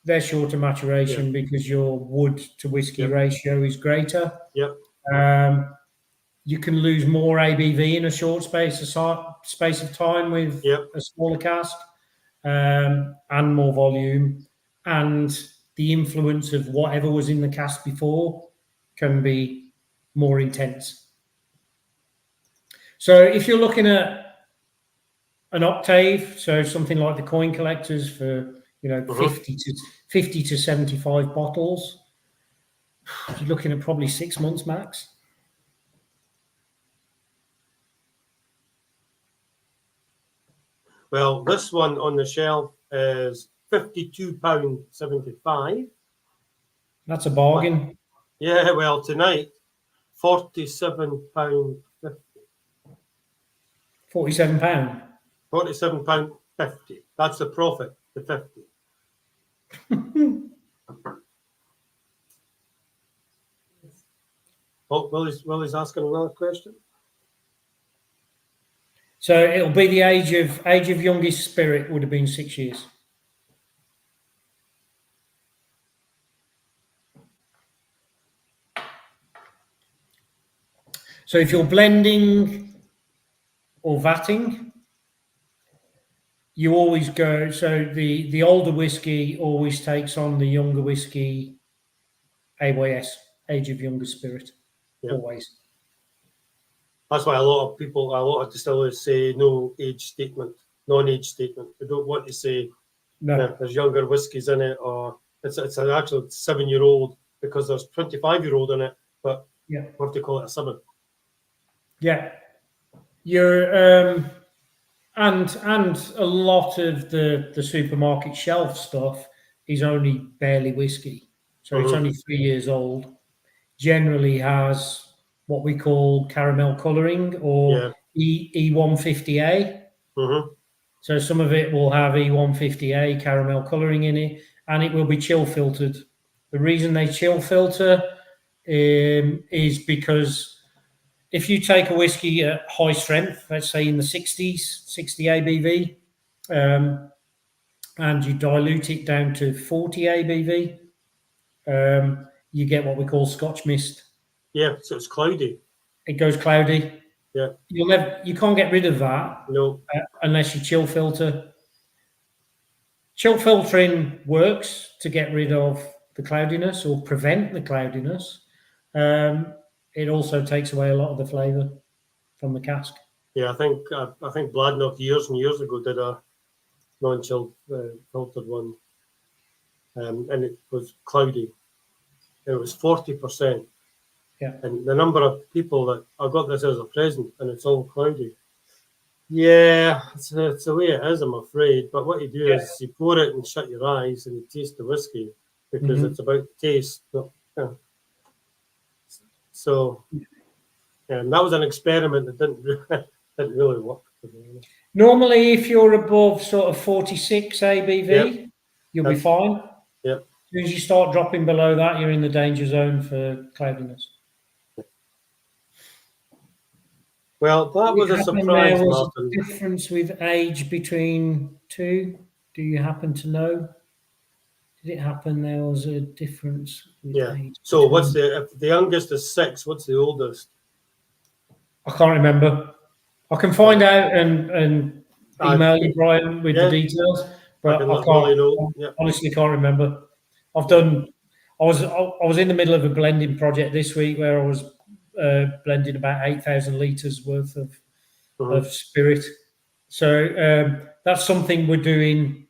they're shorter maturation because your wood to whiskey ratio is greater. Yep. You can lose more ABV in a short space of time with a smaller cask, and more volume, and the influence of whatever was in the cask before can be more intense. So if you're looking at an octave, so something like the coin collectors for 50 to 75 bottles, you're looking at probably 6 months max. Well, this one on the shelf is £52.75. That's a bargain. Yeah, well, tonight, £47.50. £47. £47.50. That's the profit, the 50. Oh, Willie's asking another question. So it'll be the age of youngest spirit would have been 6 years. So if you're blending or vatting, you always go, so the older whiskey always takes on the younger whiskey AYS, age of younger spirit, always. That's why a lot of distillers say no age statement, non-age statement. They don't want to say there's younger whiskies in it, or it's an actual 7-year-old because there's 25-year-old in it, but we have to call it a 7. Yeah, you're and a lot of the supermarket shelf stuff is only barely whiskey, so it's only 3 years old. Generally has what we call caramel colouring, or E150A. So some of it will have E150A caramel colouring in it, and it will be chill filtered. The reason they chill filter is because if you take a whiskey at high strength, let's say in the 60s, 60 ABV, and you dilute it down to 40 ABV, you get what we call Scotch mist. Yeah, so it's cloudy. It goes cloudy. Yeah. You can't get rid of that. No. Unless you chill filter. Chill filtering works to get rid of the cloudiness or prevent the cloudiness. It also takes away a lot of the flavour from the cask. Yeah, I think Bladnoch years and years ago did a non-chill filtered one, and it was cloudy. It was 40%. Yeah. And the number of people that I got this as a present, and it's all cloudy. Yeah, it's the way it is, I'm afraid. But what you do is you pour it and shut your eyes and you taste the whiskey, because it's about taste. So, and that was an experiment that didn't really work. Normally, if you're above sort of 46 ABV, you'll be fine. Yep. As soon as you start dropping below that, you're in the danger zone for cloudiness. Well, that was a surprise, there was Martin. a difference with age between two. Do you happen to know? Did it happen there was a difference with age? So what's if the youngest is 6, what's the oldest? I can't remember. I can find out and email you, Brian, with the details, but I can't, honestly can't remember. I was in the middle of a blending project this week where I was blending about 8,000 litres worth of spirit. So that's something we're doing,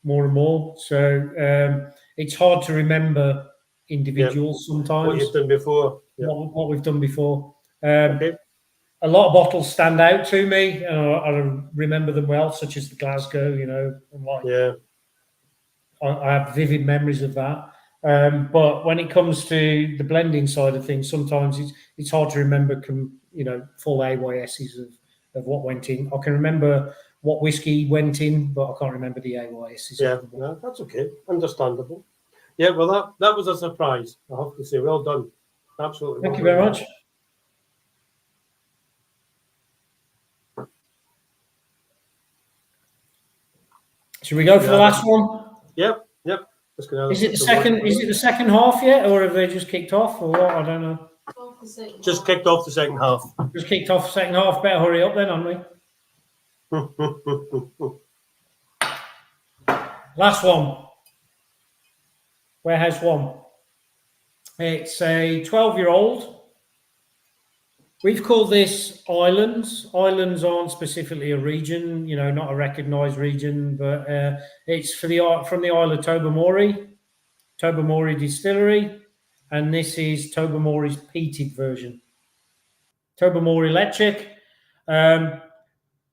more and more. So it's hard to remember individuals sometimes. What you've done before. What we've done before. A lot of bottles stand out to me, and I remember them well, such as the Glasgow, I have vivid memories of that. But when it comes to the blending side of things, sometimes it's hard to remember, full AYSs of what went in. I can remember what whiskey went in, but I can't remember the AYSs. Yeah, no, that's okay. Understandable. Yeah, well, that was a surprise, I have to say. Well done. Absolutely. Thank you very much. Should we go for the last one? Yep. Is it the second half yet, or have they just kicked off, or what? I don't know. Just kicked off the second half. Just kicked off the second half. Better hurry up then, haven't we? Last one. Warehouse 1. It's a 12-year-old. We've called this Islands. Islands aren't specifically a region, not a recognised region, but it's from the Isle of Tobermory Distillery, and this is Tobermory's peated version. Tobermory Electric.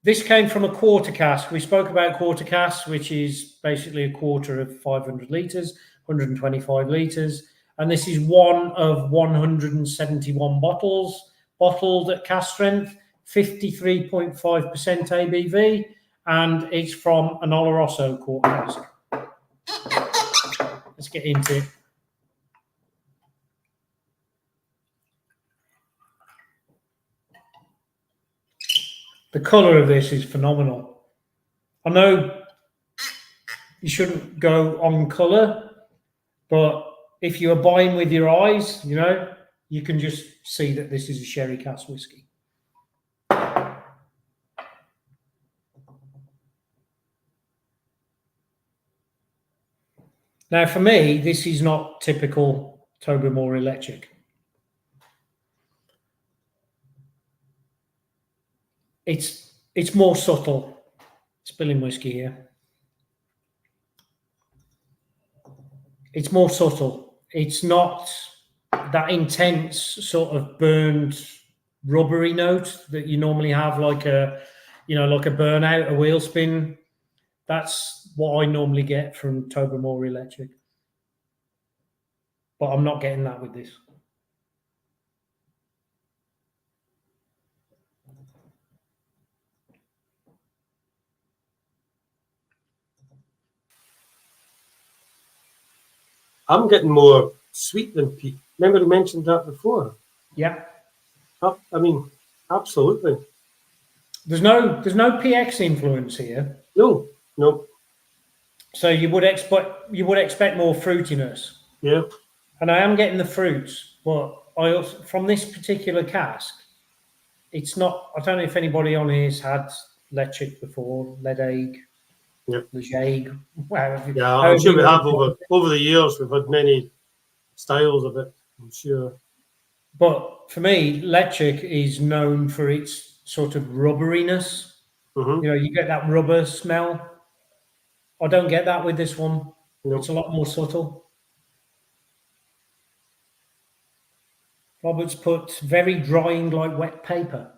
This came from a quarter cask. We spoke about quarter casks, which is basically a quarter of 500 litres, 125 litres, and this is one of 171 bottles. Bottled at cask strength, 53.5% ABV, and it's from an Oloroso quarter cask. Let's get into it. The colour of this is phenomenal. I know you shouldn't go on colour, but if you are buying with your eyes, you can just see that this is a sherry cask whiskey. Now, for me, this is not typical Tobermory Electric. It's more subtle. Spilling whiskey here. It's more subtle. It's not that intense sort of burned rubbery note that you normally have, like a burnout, a wheel spin. That's what I normally get from Tobermory Electric, but I'm not getting that with this. I'm getting more sweet than peat. Remember you mentioned that before? Yeah. I mean, absolutely. There's no PX influence here. No. So you would expect more fruitiness. Yeah. And I am getting the fruits, but I also, from this particular cask, it's not. I don't know if anybody on here has had Lechic before, lead egg, Yep. Lejeag, whatever. Yeah, I'm sure we have over the years. We've had many styles of it. I'm sure. But for me, Lechic is known for its sort of rubberiness. Mm-hmm. You know, you get that rubber smell. I don't get that with this one. Nope. It's a lot more subtle. Robert's put very drying like wet paper.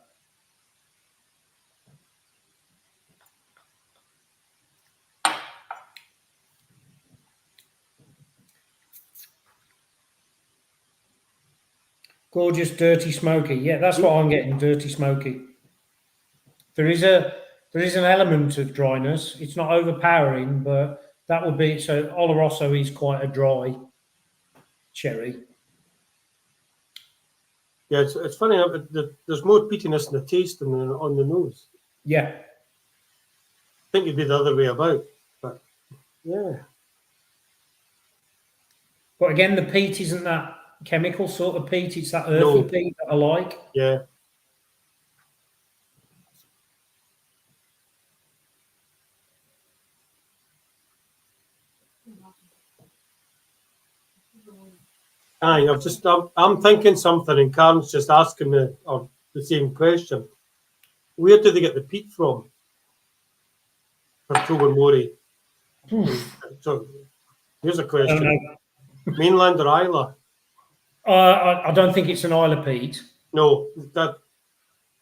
Gorgeous, dirty, smoky. Yeah, that's what I'm getting, dirty, smoky. There is an element of dryness. It's not overpowering, but that would be so. Oloroso is quite a dry sherry. Yeah, it's funny. There's more peatiness in the taste than on the nose. Yeah. I think it'd be the other way about, but yeah. But again, the peat isn't that chemical sort of peat. It's that earthy No. peat that I like. Yeah. Aye, I'm thinking something, and Karen's just asking me the same question. Where do they get the peat from? For Tobermory. So here's a question: mainland or Isla? I don't think it's an Isle of peat. No, that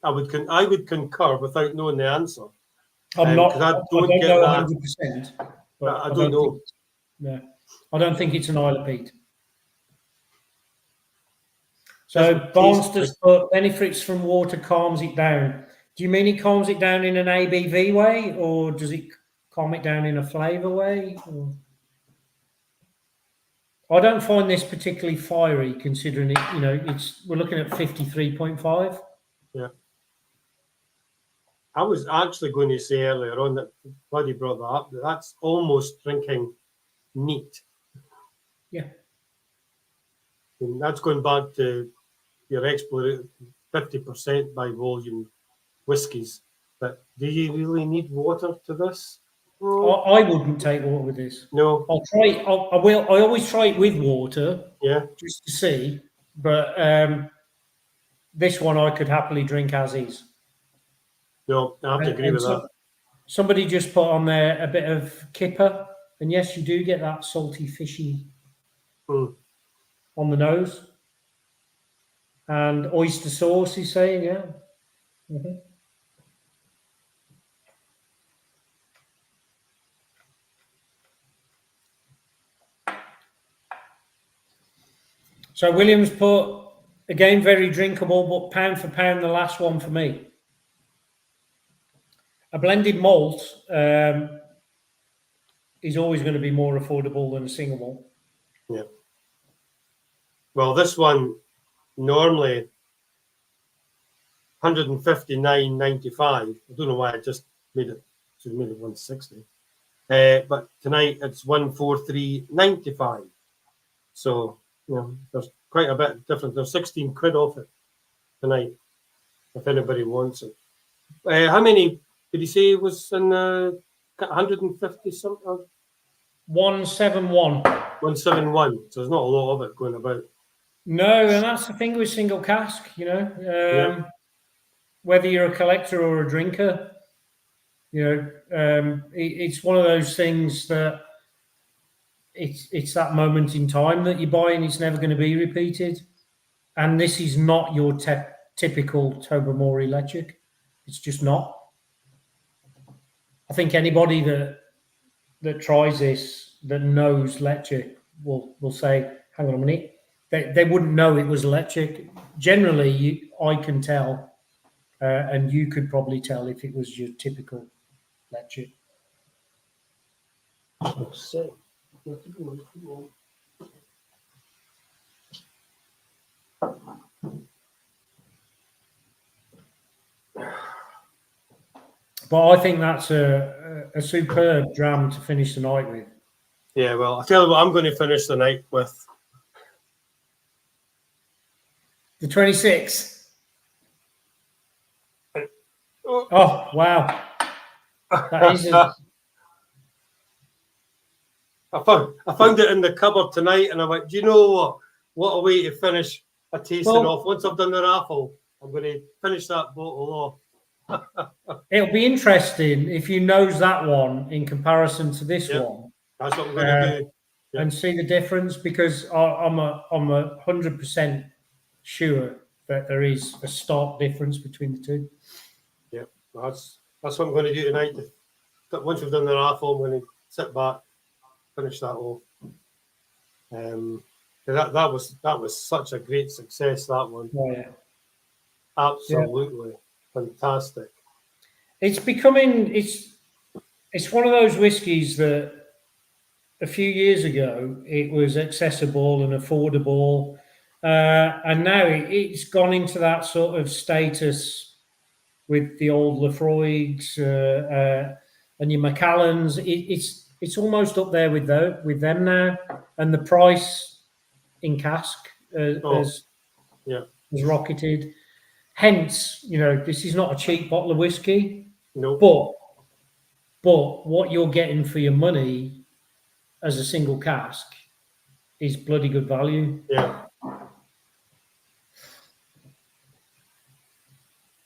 I would concur without knowing the answer. I'm not. I don't get know that. 100%. But I don't know. Yeah, I don't think it's an Isle of peat. So Barnster's put benefits from water calms it down. Do you mean it calms it down in an ABV way, or does it calm it down in a flavour way? Or? I don't find this particularly fiery, considering it. You know, we're looking at 53.5. Yeah. I was actually going to say earlier on that Buddy brought that up. That's almost drinking neat. Yeah. And that's going back to your exploration 50% by volume whiskies. But do you really need water to this? I wouldn't take water with this. No. I'll try it. I will. I always try it with water. Yeah. Just to see. But this one I could happily drink as is. No, I have to agree with that. Somebody just put on there a bit of kipper, and yes, you do get that salty, fishy on the nose. And oyster sauce, he's saying, yeah. Mm-hmm. So Williams put, again, very drinkable, but pound for pound, the last one for me. A blended malt is always going to be more affordable than a single malt. Yeah. Well, this one normally 159.95. I don't know why I just made it. Should have made it 160. But tonight it's 143.95. So there's quite a bit different. There's 16 quid off it tonight if anybody wants it. How many did he say was in 150 something? 171. 171. So there's not a lot of it going about. No, and that's the thing with single cask, whether you're a collector or a drinker, it's one of those things that it's that moment in time that you buy and it's never going to be repeated. And this is not your typical Tobermory Lechic. It's just not. I think anybody that tries this, that knows Lechic, will say, hang on a minute. They wouldn't know it was Lechic. Generally, I can tell, and you could probably tell if it was your typical Lechic. But I think that's a superb dram to finish the night with. Yeah, well, I tell you what, I'm going to finish the night with. The 26. Oh, wow. That is I found it in the cupboard tonight, and I went, do you know what? What a way to finish a tasting off. Once I've done the raffle, I'm going to finish that bottle off. It'll be interesting if you nose that one in comparison to this Yep. one. That's what I'm going to do. Yep. And see the difference, because I'm 100% sure that there is a stark difference between the two. Yep, that's what I'm going to do tonight. Once we've done the raffle, I'm going to sit back, finish that off. That was such a great success, that one. Oh, yeah. Absolutely fantastic. It's becoming it's one of those whiskies that a few years ago it was accessible and affordable, and now it's gone into that sort of status with the old Lafroigs and your Macallans. It's almost up there with them now, and the price in cask has rocketed. Hence, this is not a cheap bottle of whiskey. No. But what you're getting for your money as a single cask is bloody good value. Yeah.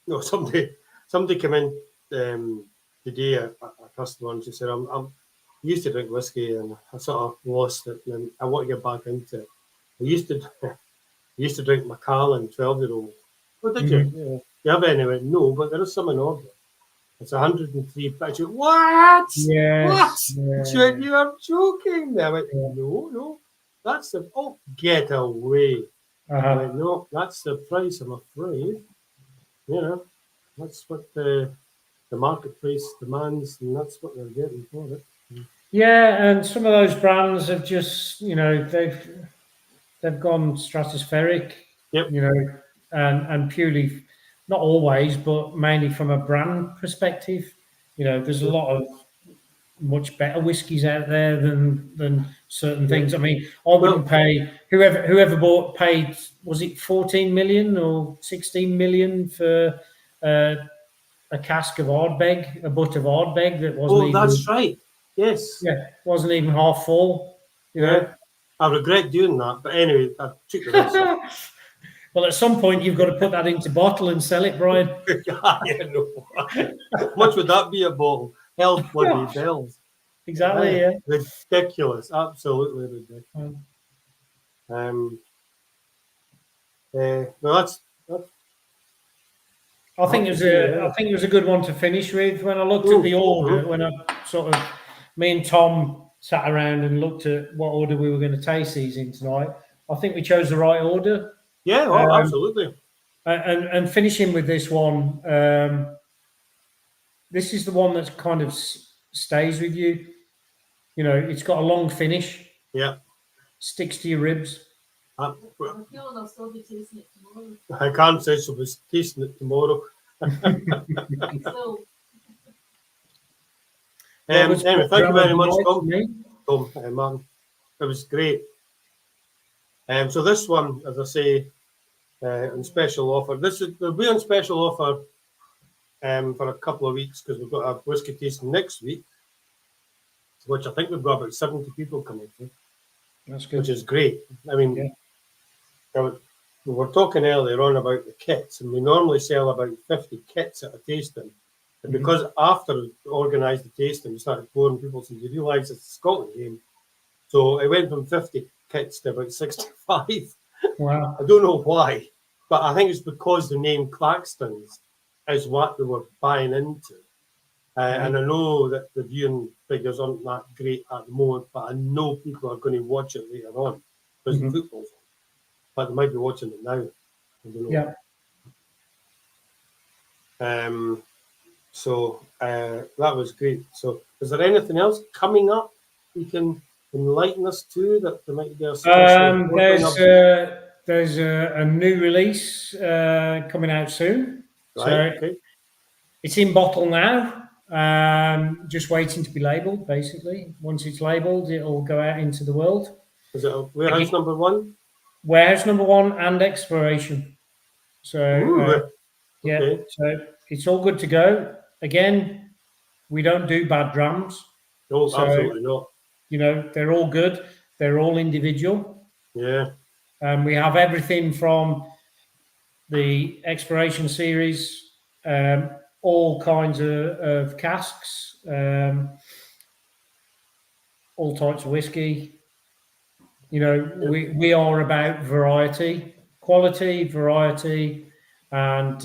No, somebody came in today, a customer, and she said, I'm used to drink whiskey and I sort of lost it, and I want to get back into it. I used to drink Macallan 12-year-old. Oh, did you? You have any? I went, no, but there is some in order. It's 103. I said, what? Yes. What? She went, you are joking. I went, no. That's the, get away. I went, no, that's the price, I'm afraid. That's what the marketplace demands, and that's what they're getting for it. Yeah, and some of those brands have just, they've gone stratospheric. Yep. And purely, not always, but mainly from a brand perspective. There's a lot of much better whiskies out there than certain things. I mean, I wouldn't pay whoever paid, was it 14 million or 16 million for a cask of Ardbeg, a butt of Ardbeg that wasn't. Oh, that's right. Yes. Yeah, wasn't even half full. You know. I regret doing that, but anyway, I took the risk. Well, at some point, you've got to put that into bottle and sell it, Brian. No. How much would that be a bottle? Hell, bloody bells. Exactly, yeah. Ridiculous. Absolutely ridiculous. Well, that's I think it was a good one to finish with. When I looked at the order, when I me and Tom sat around and looked at what order we were going to taste these in tonight, I think we chose the right order. Yeah, absolutely. And finishing with this one, this is the one that kind of stays with you. It's got a long finish. Yeah. Sticks to your ribs. I feel I'll still be tasting it tomorrow. I can't say she'll be tasting it tomorrow. So, anyway, thank you very much, Tom. Man, it was great. So this one, as I say, on special offer. They'll be on special offer for a couple of weeks, because we've got a whiskey tasting next week, which I think we've got about 70 people coming to. That's good. Which is great. I mean, we were talking earlier on about the kits, and we normally sell about 50 kits at a tasting. And because after we organised the tasting, we started pouring people, so you realise it's a Scotland game. So it went from 50 kits to about 65. Wow. I don't know why, but I think it's because the name Claxton's is what they were buying into. And I know that the viewing figures aren't that great at the moment, but I know people are going to watch it later on because the football's on. But they might be watching it now. I don't know. Yeah. So that was great. So is there anything else coming there's a new release coming out soon. Right. So Okay. it's in bottle now. Just waiting to be labelled, basically. Once it's labelled, it'll go out into the world. Is it a warehouse number 1? Warehouse number 1 and exploration. So, Ooh, yeah, okay. so it's all good to go. Again, we don't do bad drams. No, So, absolutely not. You know, they're all good. They're all individual. Yeah. We have everything from the exploration series, all kinds of casks, all types of whiskey. You know, we are about variety, quality, variety, and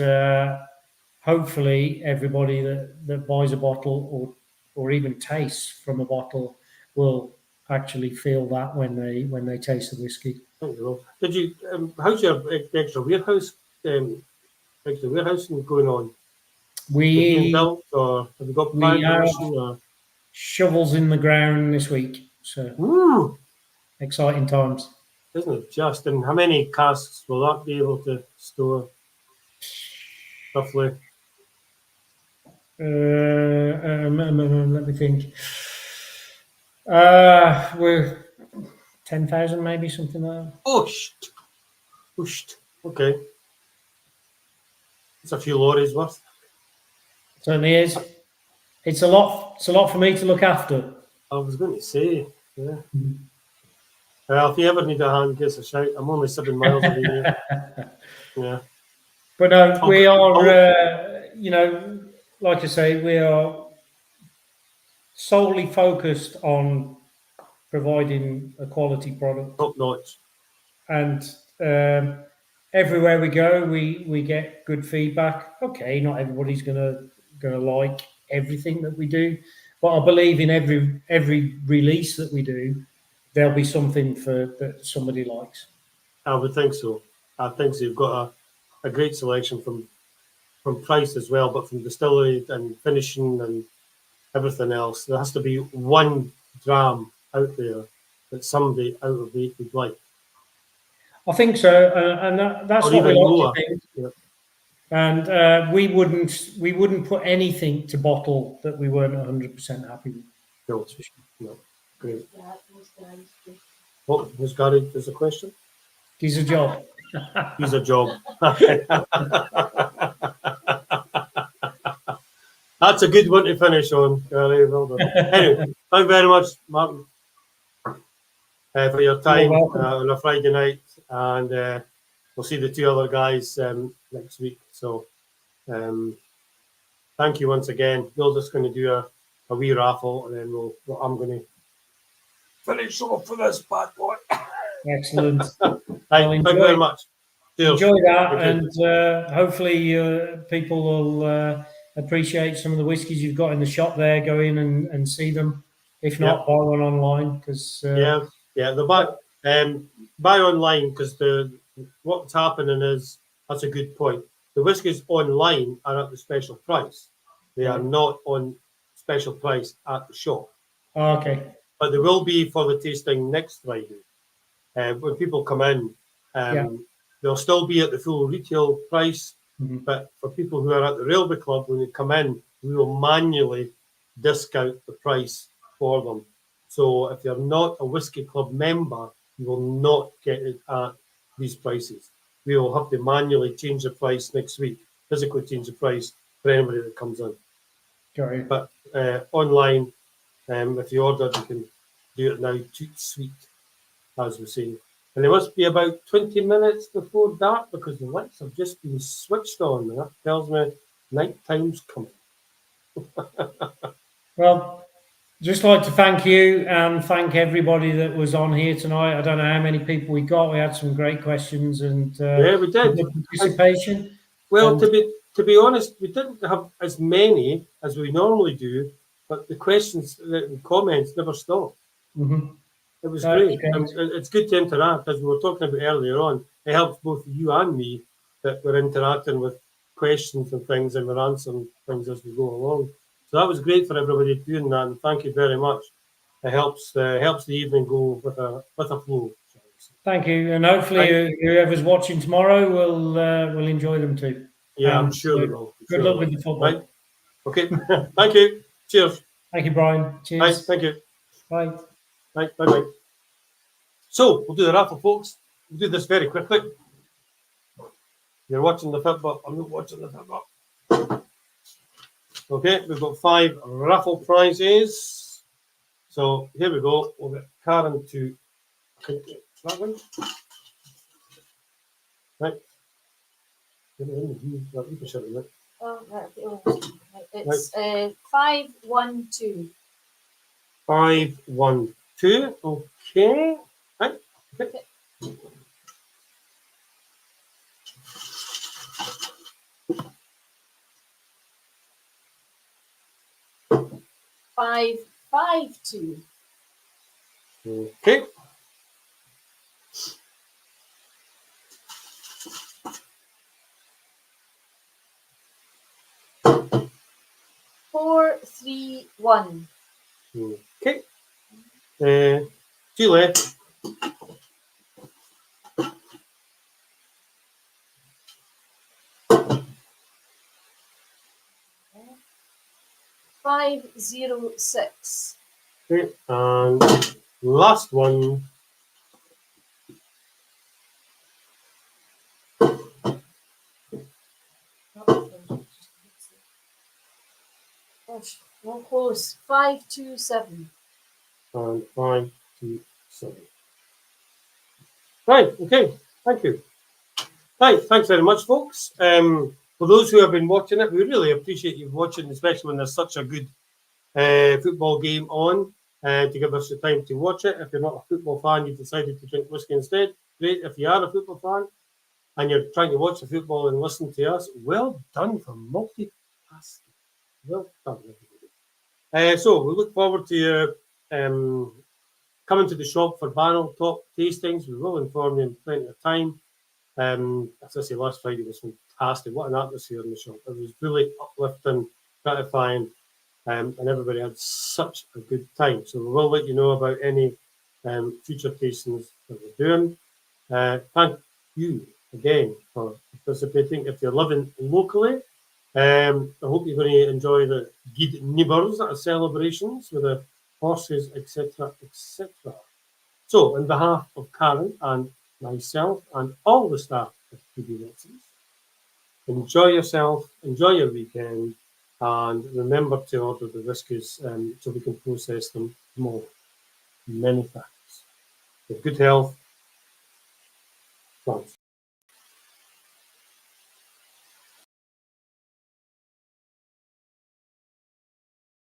hopefully everybody that buys a bottle or even tastes from a bottle will actually feel that when they taste the whiskey. Thank you. Did you? How's your extra warehousing going on? Is it being We built, or have you got we planning have permission? Or? shovels in the ground this week, so Ooh, exciting times. isn't it just? And how many casks will that be able to store? Roughly. Let me think. We're 10,000, maybe something like that. Pushed. Okay. It's a few lorries worth. Certainly is. It's a lot. It's a lot for me to look after. I was going to say, yeah. Well, if you ever need a hand, give us a shout. I'm only 7 miles away here. Yeah. But no, we Oh. are. You know, like I say, we are solely focused on providing a quality product. Top notch. And everywhere we go, we get good feedback. Okay, not everybody's gonna like everything that we do, but I believe in every release that we do, there'll be something that somebody likes. I would think so. I think so. You've got a great selection from price as well, but from distillery and finishing and everything else. There has to be one dram out there that somebody out of 8 would like. I think so, and that's Or what we even like lower. to think. Yeah. And we wouldn't put anything to bottle that we weren't 100% happy with. No, no. Great. Yeah, those guys. Oh, has Gary, there's a question? He's a job. He's a job. That's a good one to finish on, Gary. Well done. Anyway, thank you very much, Martin, for your time on a Friday night. And we'll see the 2 other guys next week. So thank you once again. We're just going to do a wee raffle, and then I'm going to finish off for this bad boy. Excellent. Thank you very much. Cheers. Enjoy that, and hopefully people will appreciate some of the whiskies you've got in the shop there. Go in and see them. If not, buy one online, because the buy online, because what's happening is, that's a good point. The whiskies online are at the special price. They are not on special price at the shop. Okay. But they will be for the tasting next Friday. When people come in, they'll still be at the full retail price. Mm-hmm. But for people who are at the Railway Club, when they come in, we will manually discount the price for them. So if you're not a Whisky Club member, you will not get it at these prices. We will have to manually change the price next week, physically change the price for anybody that comes in. Sorry. But online, if you order, you can do it now, toot sweet, as we say. And it must be about 20 minutes before dark, because the lights have just been switched on. And that tells me night time's coming. Well, just like to thank you and thank everybody that was on here tonight. I don't know how many people we got. We had some great questions and yeah, we did. Participation. Well, to be honest, we didn't have as many as we normally do, but the questions, the comments never stopped. Mm-hmm. It was great. And it's good to interact, as we were talking about earlier on. It helps both you and me that we're interacting with questions and things, and we're answering things as we go along. So that was great for everybody doing that, and thank you very much. It helps the evening go with a flow, shall we Thank you, and hopefully whoever's watching tomorrow will enjoy them too. Yeah, I'm sure they So will. Good luck with the football. Right. Okay. Thank you. Cheers. Thank you, Brian. Bye. Cheers. Thank you. Bye. Bye. Bye. Bye. So we'll do the raffle, folks. We'll do this very quickly. You're watching the football. I'm not watching the football. Okay, we've got 5 raffle prizes. So here we go. We'll get Karen to that one. Right. You can shut it. Oh, right, it's 512. 512. Okay. Right. Okay. Five, 5, 2. Okay. Four, 3, 1. Okay. 2 left. 506. Okay. And last one. Gosh, no close. 527. And 5, 2, 7. Right. Okay. Thank you. Right. Thanks very much, folks. For those who have been watching it, we really appreciate you watching, especially when there's such a good football game on, to give us the time to watch it. If you're not a football fan, you've decided to drink whiskey instead. Great. If you are a football fan and you're trying to watch the football and listen to us, well done for multitasking. Well done, everybody. So we look forward to you coming to the shop for barrel top tastings. We will inform you in plenty of time. As I say, last Friday was fantastic. What an atmosphere in the shop. It was really uplifting, gratifying, and everybody had such a good time. So we will let you know about any future tastings that we're doing. Thank you again for participating. If you're living locally, I hope you're going to enjoy the Gid Nibbers celebrations with the horses, etc., etc. So, on behalf of Karen and myself and all the staff at TV Lessons, enjoy yourself, enjoy your weekend, and remember to order the whiskies so we can process them more. Many thanks. With good health. Thanks.